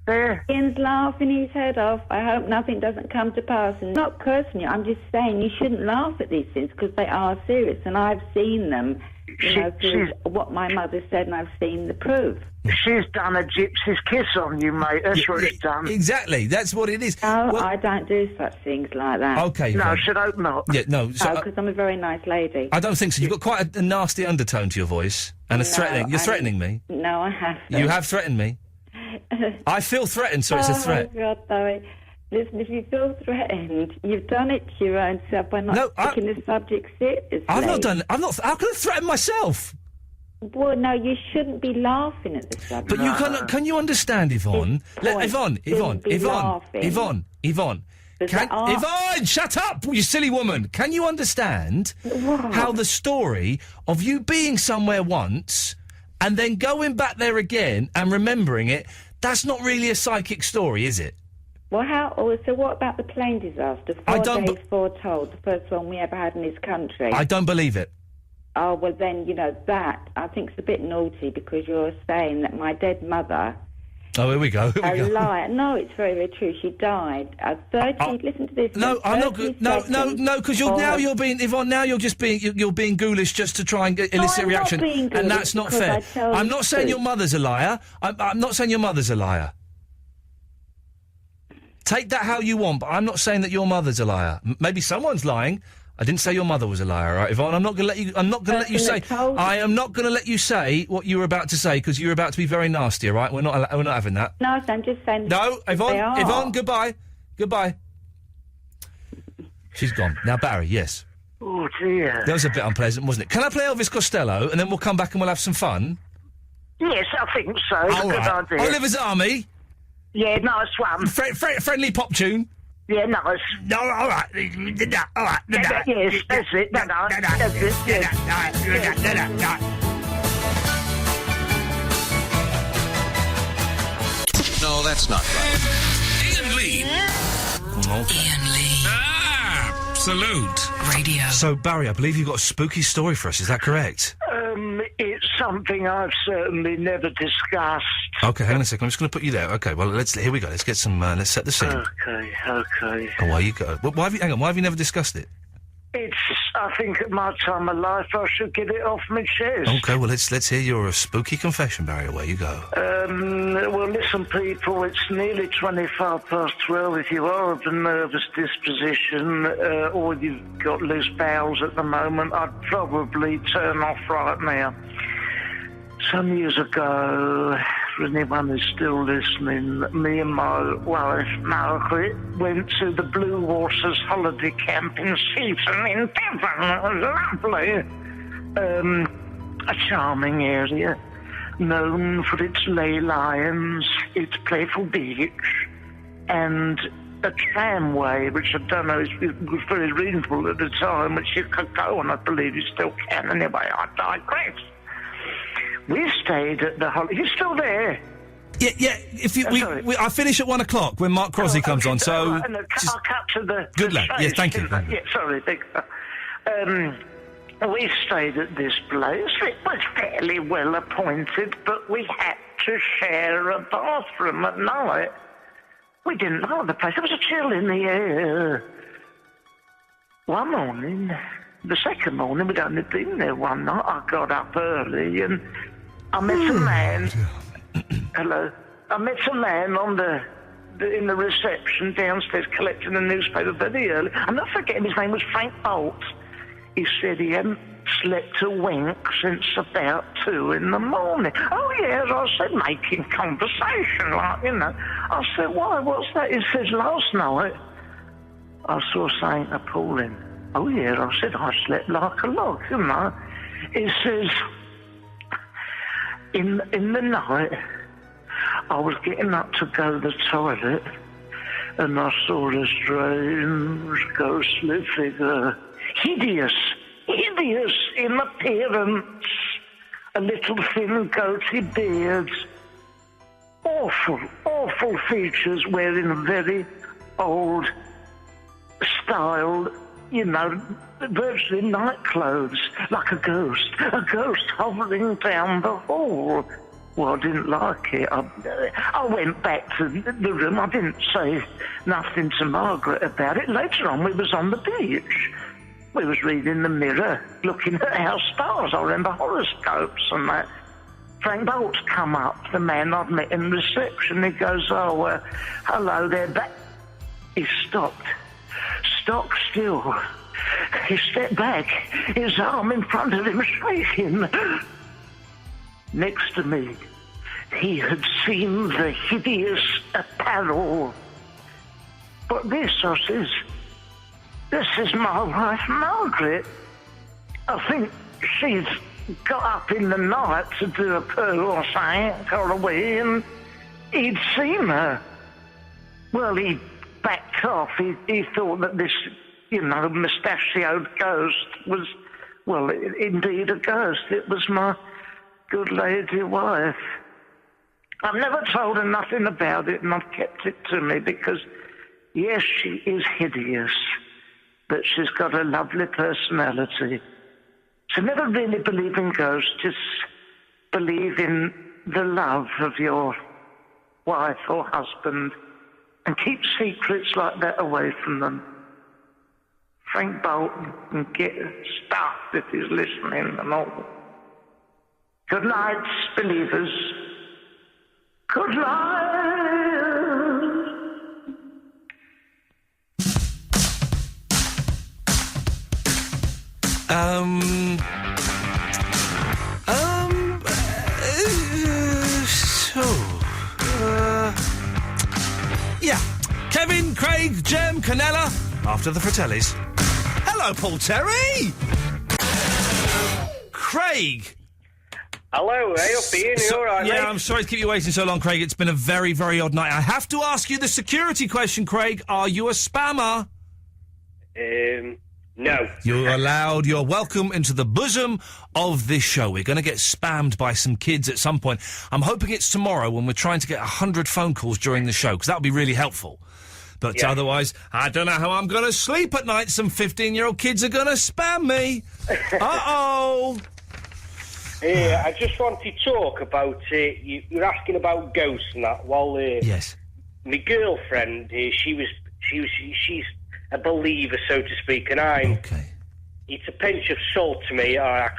there?
Ian's laughing his head off. I hope nothing doesn't come to pass. And not cursing you, I'm just saying you shouldn't laugh at these things because they are serious. And I've seen them, through what my mother said, and I've seen the proof.
She's done a gypsy's kiss on you, mate. That's what she's done.
Exactly. That's what it is.
No, I don't do such things like that.
Okay.
No, I should hope not.
Yeah, no.
Because I'm a very nice lady.
I don't think so. You've got quite a nasty undertone to your voice and threatening. You're threatening me.
No, I haven't.
You have threatened me. I feel threatened, so it's a threat.
Oh, God, Barry. Listen, if you feel threatened, you've done it to your own self by not taking the subject seriously.
I've not done... How can I threaten myself?
Well, no, you shouldn't be laughing at the subject.
But you can you understand, Yvonne? Yvonne, Yvonne, shut up, you silly woman. Can you understand how the story of you being somewhere once and then going back there again and remembering it, that's not really a psychic story, is it?
Well, so what about the plane disaster? 4 days foretold, the first one we ever had in this country.
I don't believe it.
Oh, well then, that I think is a bit naughty because you're saying that my dead mother...
Oh, here we go.
Liar. No, it's very, very true. She died at 30... listen to this.
No, I'm not good. No, because you're being... Yvonne, now you're just being... You're being ghoulish just to try and elicit a reaction. And that's not fair. I'm not saying your mother's a liar. I'm not saying your mother's a liar. Take that how you want, but I'm not saying that your mother's a liar. Maybe someone's lying. I didn't say your mother was a liar, right, Yvonne? I'm not going to let you. I'm not going to let you say. I am not going to let you say what you were about to say because you were about to be very nasty. All right, we're not having that.
No, I'm just saying.
No, Yvonne. Yvonne, goodbye. Goodbye. She's gone now. Barry, yes.
Oh dear.
That was a bit unpleasant, wasn't it? Can I play Elvis Costello and then we'll come back and we'll have some fun?
Yes, I think so.
All
Good
right.
idea.
Oliver's Army.
Yeah, nice one.
Friendly pop tune.
Yeah, nice.
No, all right. All right.
Yes, that's it. That's it. Yes.
No, that's not right.
Iain Lee.
Iain
Lee. Absolute
Radio. So, Barry, I believe you've got a spooky story for us. Is that correct?
It's something I've certainly never discussed.
Okay, hang on a second. I'm just going to put you there. Okay, well, here we go. Let's get some. Let's set the scene.
Okay.
Oh, why you go? Why have you never discussed it?
I think at my time of life I should get it off my chest.
Okay, well, let's hear your spooky confession, Barry. Away you go.
Well, listen, people, it's nearly 12:25. If you are of a nervous disposition or you've got loose bowels at the moment, I'd probably turn off right now. Some years ago, for anyone who's still listening, me and my wife, Margaret, went to the Blue Waters holiday camp in Seaton in Devon. It was lovely. A charming area, known for its ley lines, its playful beach, and a tramway, which I don't know, it was very reasonable at the time, which you could go on. I believe you still can. Anyway, I digress. We stayed at the holiday. You're still there?
Yeah. If I finish at 1 o'clock when Mark Crosby comes on. So
I'll cut to the.
Good lad. Yeah, thank you.
Yeah, sorry. We stayed at this place. It was fairly well appointed, but we had to share a bathroom at night. We didn't know the place. There was a chill in the air. One morning, the second morning, we'd only been there one night. I got up early and I met a man. Hello. I met a man in the reception downstairs collecting the newspaper very early. I'm not forgetting his name was Frank Bolt. He said he hadn't slept a wink since about 2 in the morning. Oh, yes, I said, making conversation, like, you know. I said, why, what's that? He says, last night I saw something appalling. Oh, yeah, I said, I slept like a log, you know. He says, in the night, I was getting up to go to the toilet and I saw a strange ghostly figure. Hideous in appearance. A little thin goatee beard. Awful features, wearing a very old style, you know, virtually night clothes, like a ghost hovering down the hall. Well, I didn't like it. I went back to the room. I didn't say nothing to Margaret about it. Later on, we was on the beach. We was reading the Mirror, looking at our stars. I remember horoscopes and that. Frank Bolt's come up, the man I'd met in reception. He goes, oh, hello there. He stopped. Stock still. He stepped back, his arm in front of him shaking. Next to me, he had seen the hideous apparel. But this, I says, this is my wife, Margaret. I think she's got up in the night to do a poo or something, or a wee, and he'd seen her. Well, he backed off. He thought that this, you know, mustachioed ghost was, well, indeed a ghost. It was my good lady wife. I've never told her nothing about it, and I've kept it to me because, yes, she is hideous, but she's got a lovely personality. So never really believe in ghosts, just believe in the love of your wife or husband and keep secrets like that away from them. Frank Bolton can get stuffed if he's listening and all. Good night, believers. Good night.
Yeah. Kevin, Craig, Jem, Canella, after the Fratellis. Hello, Paul Terry! Craig!
Hello, hey, up Ian, you all right,
Yeah,
mate?
I'm sorry to keep you waiting so long, Craig. It's been a very, very odd night. I have to ask you the security question, Craig. Are you a spammer?
No.
You're welcome into the bosom of this show. We're going to get spammed by some kids at some point. I'm hoping it's tomorrow when we're trying to get 100 phone calls during the show, because that would be really helpful. But otherwise, I don't know how I'm going to sleep at night. Some 15-year-old kids are going to spam me. Uh-oh.
I just wanted to talk about, you're asking about ghosts and that. Well,
yes.
My girlfriend, she's a believer, so to speak, and it's a pinch of salt to me. I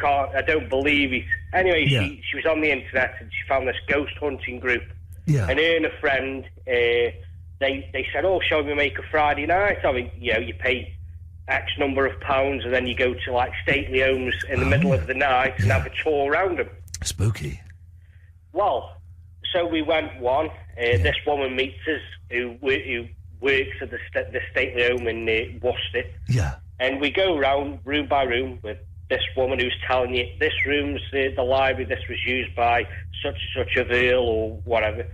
don't believe it. Anyway, she was on the internet and she found this ghost hunting group.
Yeah.
And her and a friend, they said, oh, shall we make a Friday night? I mean, you know, you pay X number of pounds and then you go to, like, stately homes in the middle of the night and have a tour around them.
Spooky.
Well, so we went one. This woman meets us who works at the stately home in Worcester.
Yeah.
And we go round room by room with this woman who's telling you this room's the library, this was used by such and such a earl or whatever.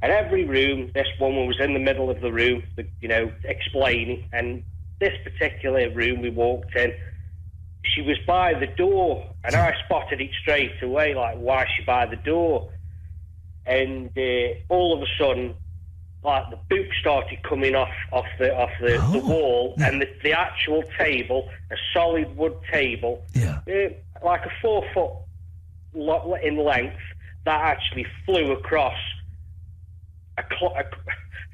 And every room, this woman was in the middle of the room, you know, explaining. And this particular room we walked in, she was by the door, and I spotted it straight away, like, why is she by the door? And all of a sudden, like, the book started coming off the wall, and the actual table, a solid wood table, like a 4 foot in length, that actually flew across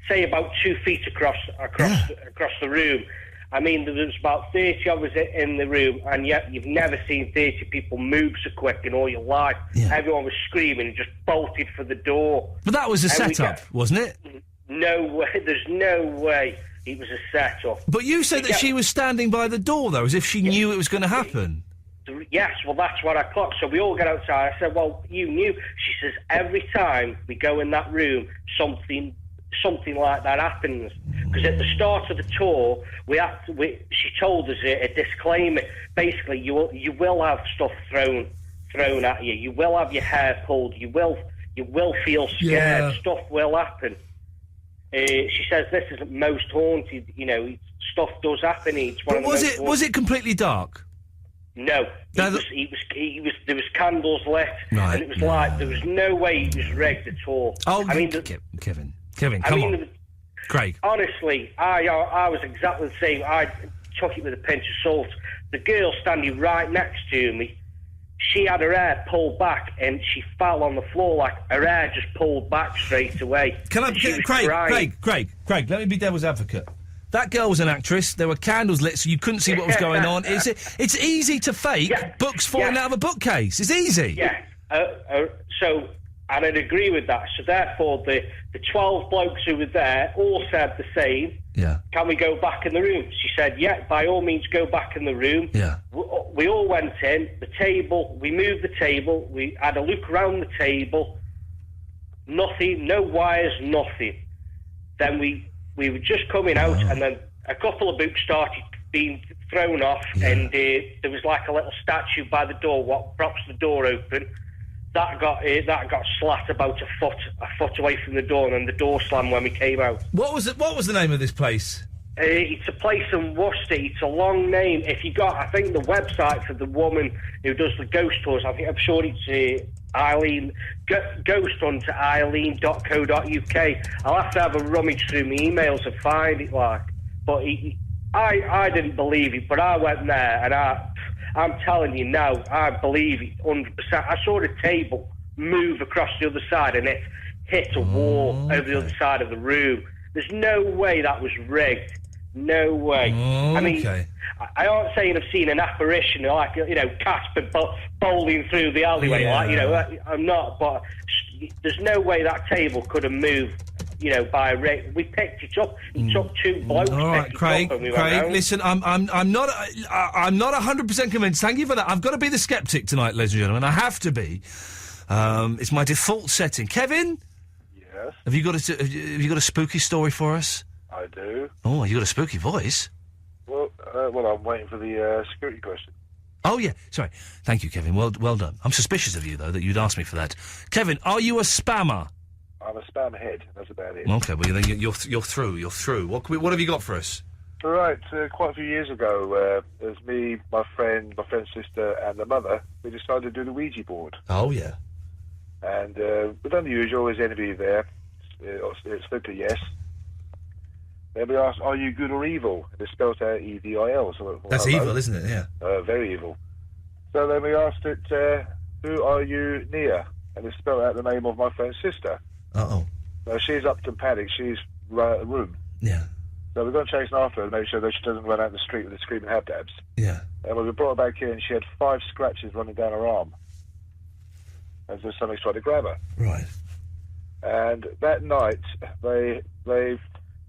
say about 2 feet across the room. I mean, there was about 30 of us in the room, and yet you've never seen 30 people move so quick in all your life.
Yeah.
Everyone was screaming and just bolted for the door.
But that was a
And we
setup, wasn't it?
No way. There's no way it was a setup.
But you said that she was standing by the door, though, as if she knew it was going to happen.
Yes, well, that's what I clocked. So we all get outside. I said, well, you knew. She says, every time we go in that room, something like that happens. Because at the start of the tour, she told us a disclaimer. Basically, you will have stuff thrown at you. You will have your hair pulled. You will feel scared.
Yeah.
Stuff will happen. She says this isn't most haunted. You know, stuff does happen. It's one
But
of the most
was it completely dark?
No, there was candles lit,
Right.
and it was like there was no way it was rigged at all.
Oh,
I mean,
Kevin, come on. Craig.
Honestly, I was exactly the same. I took it with a pinch of salt. The girl standing right next to me, she had her hair pulled back, and she fell on the floor like her hair just pulled back straight away. Craig,
let me be devil's advocate. That girl was an actress. There were candles lit, so you couldn't see what was going on. It's easy to fake books falling out of a bookcase. It's easy.
Yeah. So, and I'd agree with that. So therefore, the 12 blokes who were there all said the same.
Yeah.
Can we go back in the room? She said, yeah, by all means, go back in the room.
Yeah.
We all went in. The table, we moved the table. We had a look around the table. Nothing, no wires, nothing. Then we were just coming out, and then a couple of books started being thrown off, and there was like a little statue by the door, what props the door open. That got slat about a foot away from the door, and then the door slammed when we came out.
What was the name of this place?
It's a place in Worcester. It's a long name. If you got, I think the website for the woman who does the ghost tours, I'm sure it's Eileen, ghost hunter Eileen.co.uk. I'll have to have a rummage through my emails and find it, like. But I didn't believe it, but I went there, and I'm telling you now, I believe it 100%. I saw the table move across the other side, and it hit a wall over the other side of the room. There's no way that was rigged. No way. I mean, I aren't saying I've seen an apparition like, Casper bowling through the alleyway. I'm not, but there's no way that table could have moved, by a rig. We picked it up. It took two blokes to pick it up, and we went round.
Listen, I'm not 100% convinced. Thank you for that. I've got to be the skeptic tonight, ladies and gentlemen. I have to be. It's my default setting. Kevin?
Yes?
Have you got a spooky story for us?
I do.
Oh, you got a spooky voice.
Well, I'm waiting for the security question.
Oh, yeah. Sorry. Thank you, Kevin. Well done. I'm suspicious of you, though, that you'd ask me for that. Kevin, are you a spammer?
I'm a spam head. That's about it.
Okay, well, then you're through. You're through. What have you got for us?
All right. Quite a few years ago, it was me, my friend's sister, and the mother. We decided to do the Ouija board.
Oh, yeah.
And we've done the usual. Is anybody there? It's said to yes. Then we asked, are you good or evil? And it's spelled out EVIL. So
that's evil, isn't it? Yeah.
Very evil. So then we asked it, who are you near? And it's spelled out the name of my friend's sister.
Uh-oh.
So she's up to panic. She's right at the room.
Yeah.
So we've got chasing after her to make sure that she doesn't run out in the street with the screaming habdabs.
Yeah.
And when we brought her back in, she had 5 scratches running down her arm. As if somebody's tried to grab her.
Right.
And that night, they've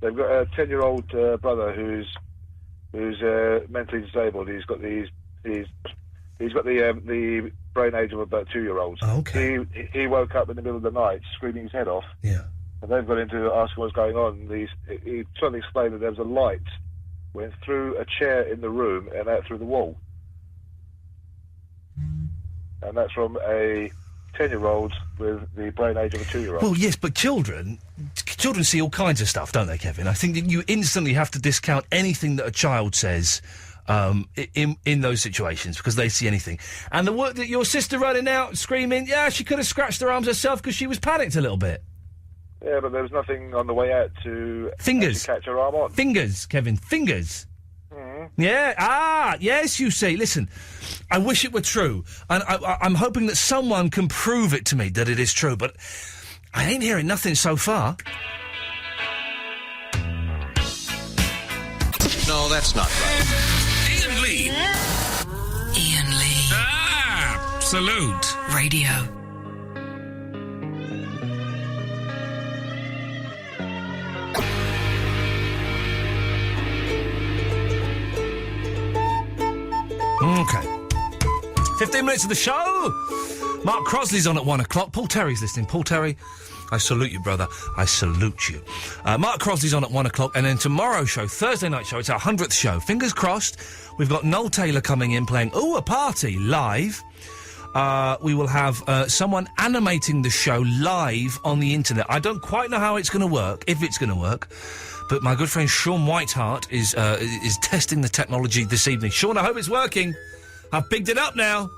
got a 10-year-old brother who's mentally disabled. He's got the brain age of about 2-year-olds.
Oh, okay.
He woke up in the middle of the night screaming his head off.
Yeah.
And they've got into asking what's going on. He suddenly explained that there was a light went through a chair in the room and out through the wall. And that's from a 10-year-old with the brain age of a 2-year-old.
Well, yes, but children see all kinds of stuff, don't they, Kevin? I think that you instantly have to discount anything that a child says in those situations because they see anything. And the work that your sister running out screaming, yeah, she could have scratched her arms herself because she was panicked a little bit.
Yeah, but there was nothing on the way out to catch her arm on.
Fingers, Kevin, fingers. Yeah, yes, you see. Listen, I wish it were true. And I'm hoping that someone can prove it to me that it is true, but I ain't hearing nothing so far.
No, that's not right.
Iain Lee.
Iain Lee.
Absolute.
Radio.
Okay. 15 minutes of the show. Mark Crosley's on at 1 o'clock. Paul Terry's listening. Paul Terry, I salute you, brother. I salute you. Mark Crosley's on at 1 o'clock. And then tomorrow's show, Thursday night show, it's our 100th show. Fingers crossed. We've got Noel Taylor coming in playing, a party, live. We will have someone animating the show live on the internet. I don't quite know how it's going to work, if it's going to work. But my good friend Sean Whiteheart is testing the technology this evening. Sean, I hope it's working. I've picked it up now.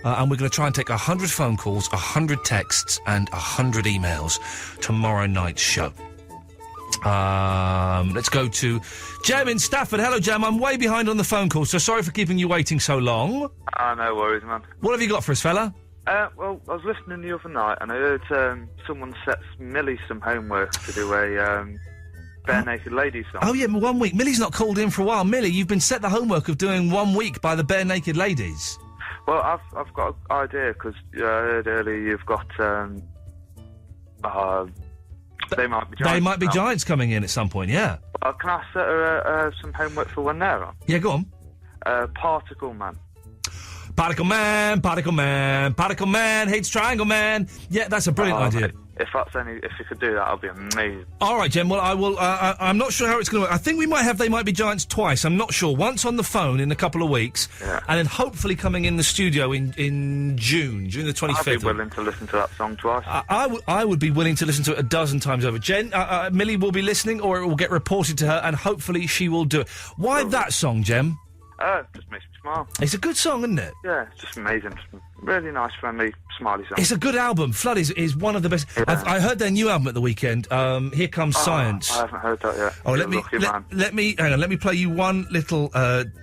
And we're going to try and take 100 phone calls, 100 texts, and 100 emails tomorrow night's show. Let's go to Jem in Stafford. Hello, Jem. I'm way behind on the phone call, so sorry for keeping you waiting so long.
No worries, man.
What have you got for us, fella?
Well, I was listening the other night, and I heard someone set Millie some homework to do a Bare Naked Ladies song.
Oh, yeah, 1 week. Millie's not called in for a while. Millie, you've been set the homework of doing 1 week by the Bare Naked Ladies.
Well, I've got an idea, because I heard earlier you've got They Might Be Giants.
They Might Be Giants coming in at some point, yeah.
Can I set her some homework for when they're on?
Yeah, go on.
Particle Man.
Particle Man, Particle Man, Particle Man, hates Triangle Man. Yeah, that's a brilliant idea.
If you could do that, that'll be amazing.
All right, Jem. Well, I will. I'm not sure how it's going to work. I think we might have They Might Be Giants twice. I'm not sure. Once on the phone in a couple of weeks, and then hopefully coming in the studio in June the 25th.
I'd be willing to listen to that song twice.
I would be willing to listen to it a dozen times over. Jen, Millie will be listening, or it will get reported to her, and hopefully she will do it. Why that song, Jem?
It just makes me smile.
It's a good song, isn't it?
Yeah, it's just amazing. Just a really nice, friendly, smiley song.
It's a good album. Flood is one of the best. Yeah. I heard their new album at the weekend. Here Comes Science.
I haven't heard that yet.
Oh, let me hang on. Let me play you one little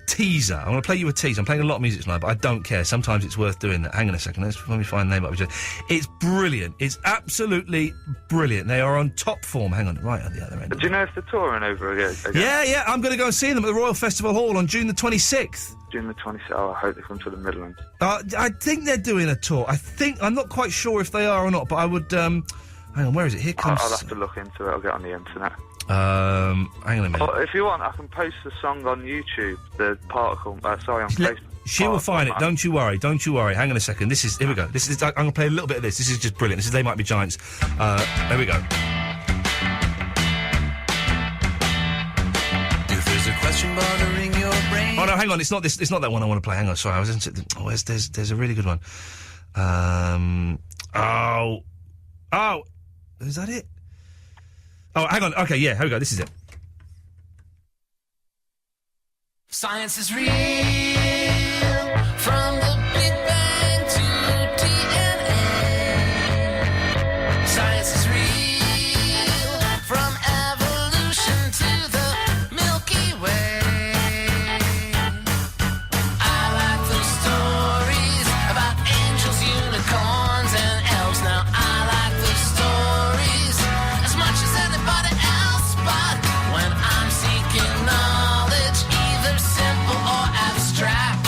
teaser. I'm going to play you a teaser. I'm playing a lot of music tonight, but I don't care. Sometimes it's worth doing that. Hang on a second. Let me find the name of it. It's brilliant. It's absolutely brilliant. They are on top form. Hang on, right at the other end.
Do you know if they're touring over again?
Yeah. I'm going to go and see them at the Royal Festival Hall on June the 26th.
June the 26th. Oh, I hope they come to the Midlands.
I think they're doing a tour. I'm not quite sure if they are or not, but I would. Hang on, where is it? Here comes.
I'll have to look into it. I'll get on the internet.
Hang on a minute.
Well, if you want, I can post the song on YouTube. The particle. On Facebook.
She will find it. Don't you worry. Don't you worry. Hang on a second. Here we go. I'm going to play a little bit of this. This is just brilliant. This is They Might Be Giants. There we go.
If there's a question bothering your brain.
Oh no, hang on. It's not this. It's not that one I want to play. Hang on. Sorry, I was into. Oh, there's a really good one. Oh, is that it? Oh, hang on. Okay, yeah. Here we go. This is it.
Science is real, from the Big Bang to DNA. Science is real, from evolution to the Milky Way. I like those stories about angels, unicorns, and elves. Now I like those stories as much as anybody else, but when I'm seeking knowledge, either simple or abstract,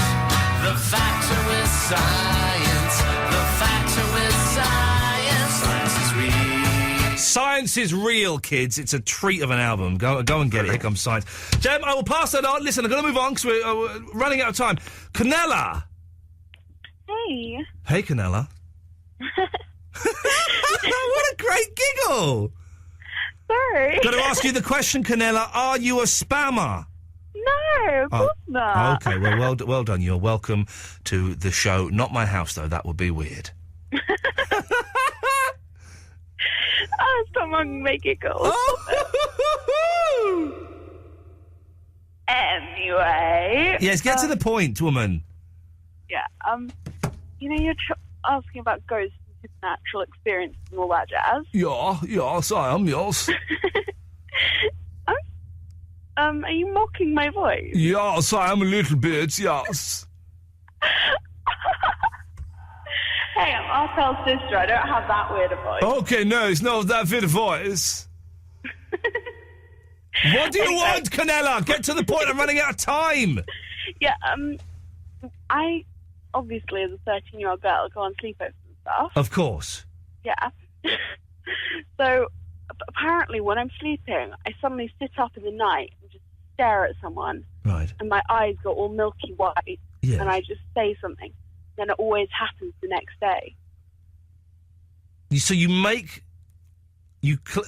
the factor is science. The factor is science. Science is real.
Science is real, kids. It's a treat of an album. Go and get it. Here comes Science. Jem, I will pass that on. Listen, I'm going to move on because we're running out of time. Canella.
Hey.
Hey, Canella. What a great giggle.
Sorry.
Got to ask you the question, Canella. Are you a spammer?
No, of course not.
Okay, well done. You're welcome to the show. Not my house, though. That would be weird.
Oh, someone make it go. Anyway.
Yes, get to the point, woman.
Yeah, you're asking about ghosts and supernatural experiences and all that jazz.
Yes, I am, yes.
Are you mocking my voice?
Yes, I am a little bit, yes.
Hey, I'm Arkel's sister. I don't have that weird a voice.
Okay, no, it's not that weird a voice. What do you want, Canella? Get to the point. I'm running out of time.
Yeah, I obviously, as a 13-year-old girl, go on sleepovers and stuff.
Of course.
Yeah. So, apparently, when I'm sleeping, I suddenly sit up in the night and just stare at someone.
Right.
And my eyes go all milky white.
Yes.
And I just say something. Then it always happens the next day.
So you make...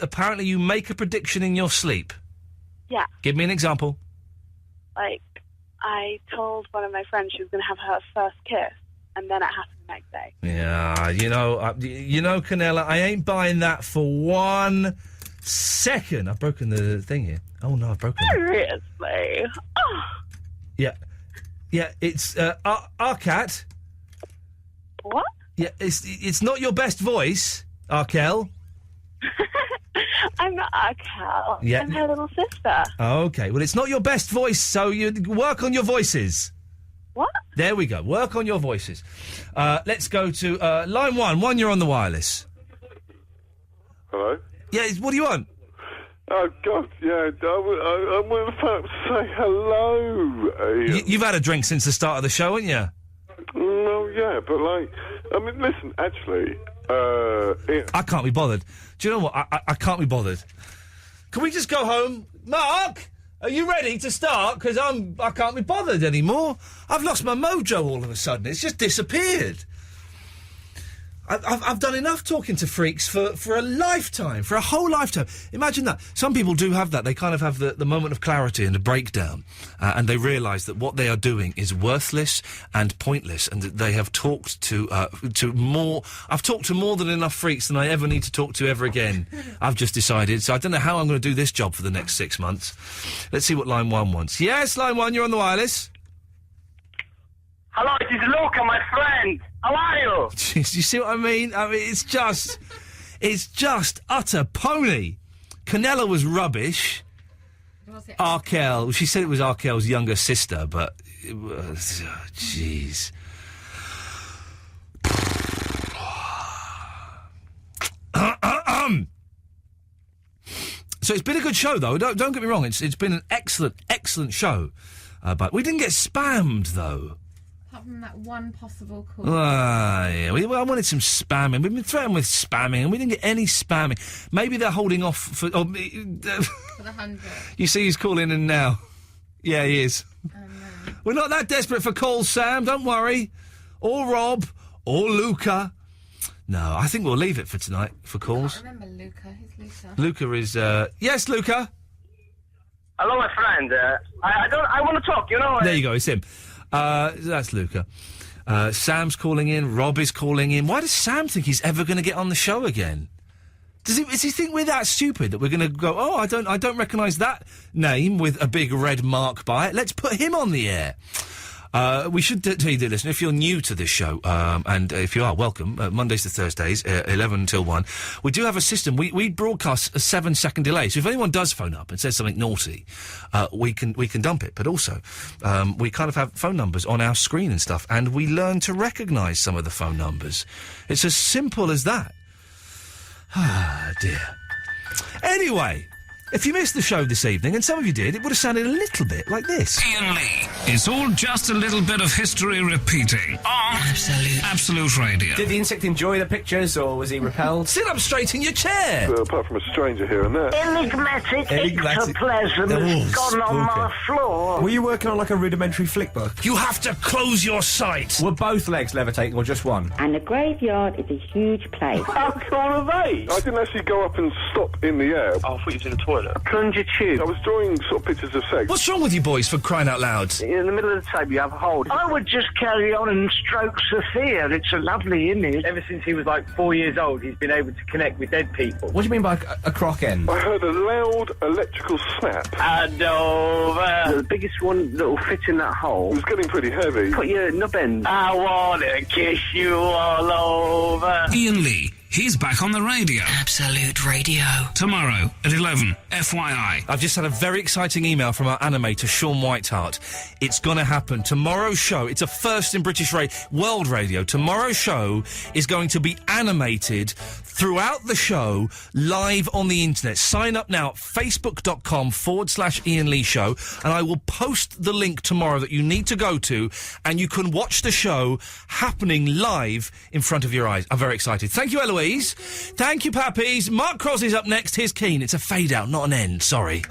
apparently you make a prediction in your sleep.
Yeah.
Give me an example.
Like, I told one of my friends she was going to have her first kiss, and then it happened the next day.
Yeah, you know, Canella, I ain't buying that for 1 second. I've broken the thing here. Oh, no, I've broken it.
Seriously? Oh.
Yeah. Yeah, it's, our cat.
What?
Yeah, it's not your best voice, Arkel.
I'm not Arkel.
Yeah.
I'm her little sister.
Okay, well, it's not your best voice, so you work on your voices.
What?
There we go. Work on your voices. Let's go to line 1. 1, you're on the wireless.
Hello?
Yeah, what do you want?
Oh, God, yeah. I want to say hello. Ian.
You've had a drink since the start of the show, haven't you?
No, yeah, but, like, I mean, listen, actually,
I can't be bothered. Do you know what? I can't be bothered. Can we just go home? Mark, are you ready to start? Because I can't be bothered anymore. I've lost my mojo all of a sudden. It's just disappeared. I've done enough talking to freaks for a lifetime, for a whole lifetime. Imagine that. Some people do have that. They kind of have the moment of clarity and a breakdown, and they realise that what they are doing is worthless and pointless, and that they have talked to more. I've talked to more than enough freaks than I ever need to talk to ever again. I've just decided. So I don't know how I'm going to do this job for the next 6 months. Let's see what line 1 wants. Yes, line 1, you're on the wireless.
Hello, it is Luca, my friend. How are you?
Jeez, you see what I mean? I mean, it's just utter pony. Canella was rubbish. Arkel, she said it was Arkel's younger sister, but it was, jeez. So it's been a good show, though. Don't get me wrong. It's been an excellent show. But we didn't get spammed, though.
Apart from that one possible call.
Yeah, I wanted some spamming. We've been threatened with spamming, and we didn't get any spamming. Maybe they're holding off for...
For the 100.
You see he's calling in now. Yeah, he is. We're not that desperate for calls, Sam, don't worry. Or Rob, or Luca. No, I think we'll leave it for tonight, for calls.
I remember Luca. Who's Luca?
Luca is... Yes, Luca?
Hello, my friend. I want to talk, you know.
There you go, it's him. That's Luca. Sam's calling in. Rob is calling in. Why does Sam think he's ever going to get on the show again? Does he think we're that stupid that we're going to go, oh, I don't recognise that name with a big red mark by it. Let's put him on the air. We should tell you, dear listener, if you're new to this show, and if you are, welcome, Mondays to Thursdays, 11 till 1, we do have a system. We broadcast a 7-second delay, so if anyone does phone up and says something naughty, we can dump it. But also, we kind of have phone numbers on our screen and stuff, and we learn to recognise some of the phone numbers. It's as simple as that. Ah, dear. Anyway... If you missed the show this evening, and some of you did, it would have sounded a little bit like this.
Iain Lee. It's all just a little bit of history repeating on Absolute Radio.
Did the insect enjoy the pictures, or was he repelled?
Sit up straight in your chair.
Apart from a stranger here and there.
Enigmatic ectoplasm has gone on my floor.
Were you working on like a rudimentary flick book?
You have to close your sight.
Were both legs levitating, or just one?
And the graveyard is a huge place.
How cool are they? I didn't actually go up and stop in the air.
Oh, I thought you was in the toilet.
A plunger tube. I was drawing sort of pictures of sex.
What's wrong with you boys, for crying out loud?
In the middle of the table, you have a hole.
I would just carry on and stroke Sophia. It's a lovely image.
Ever since he was like 4 years old, he's been able to connect with dead people.
What do you mean by a croc end?
I heard a loud electrical snap.
And over. The biggest one that will fit in that hole.
It was getting pretty heavy.
Put your nub end. I want to kiss you all over.
Iain Lee He's back on the radio.
Absolute Radio.
Tomorrow at 11, FYI.
I've just had a very exciting email from our animator, Sean Whiteheart. It's going to happen. Tomorrow's show, it's a first in British world radio. Tomorrow's show is going to be animated throughout the show, live on the internet. Sign up now at facebook.com/Iain Lee Show, and I will post the link tomorrow that you need to go to, and you can watch the show happening live in front of your eyes. I'm very excited. Thank you, Eloise. Thank you, Pappies. Mark Crosley's up next. Here's Keen. It's a fade out, not an end. Sorry.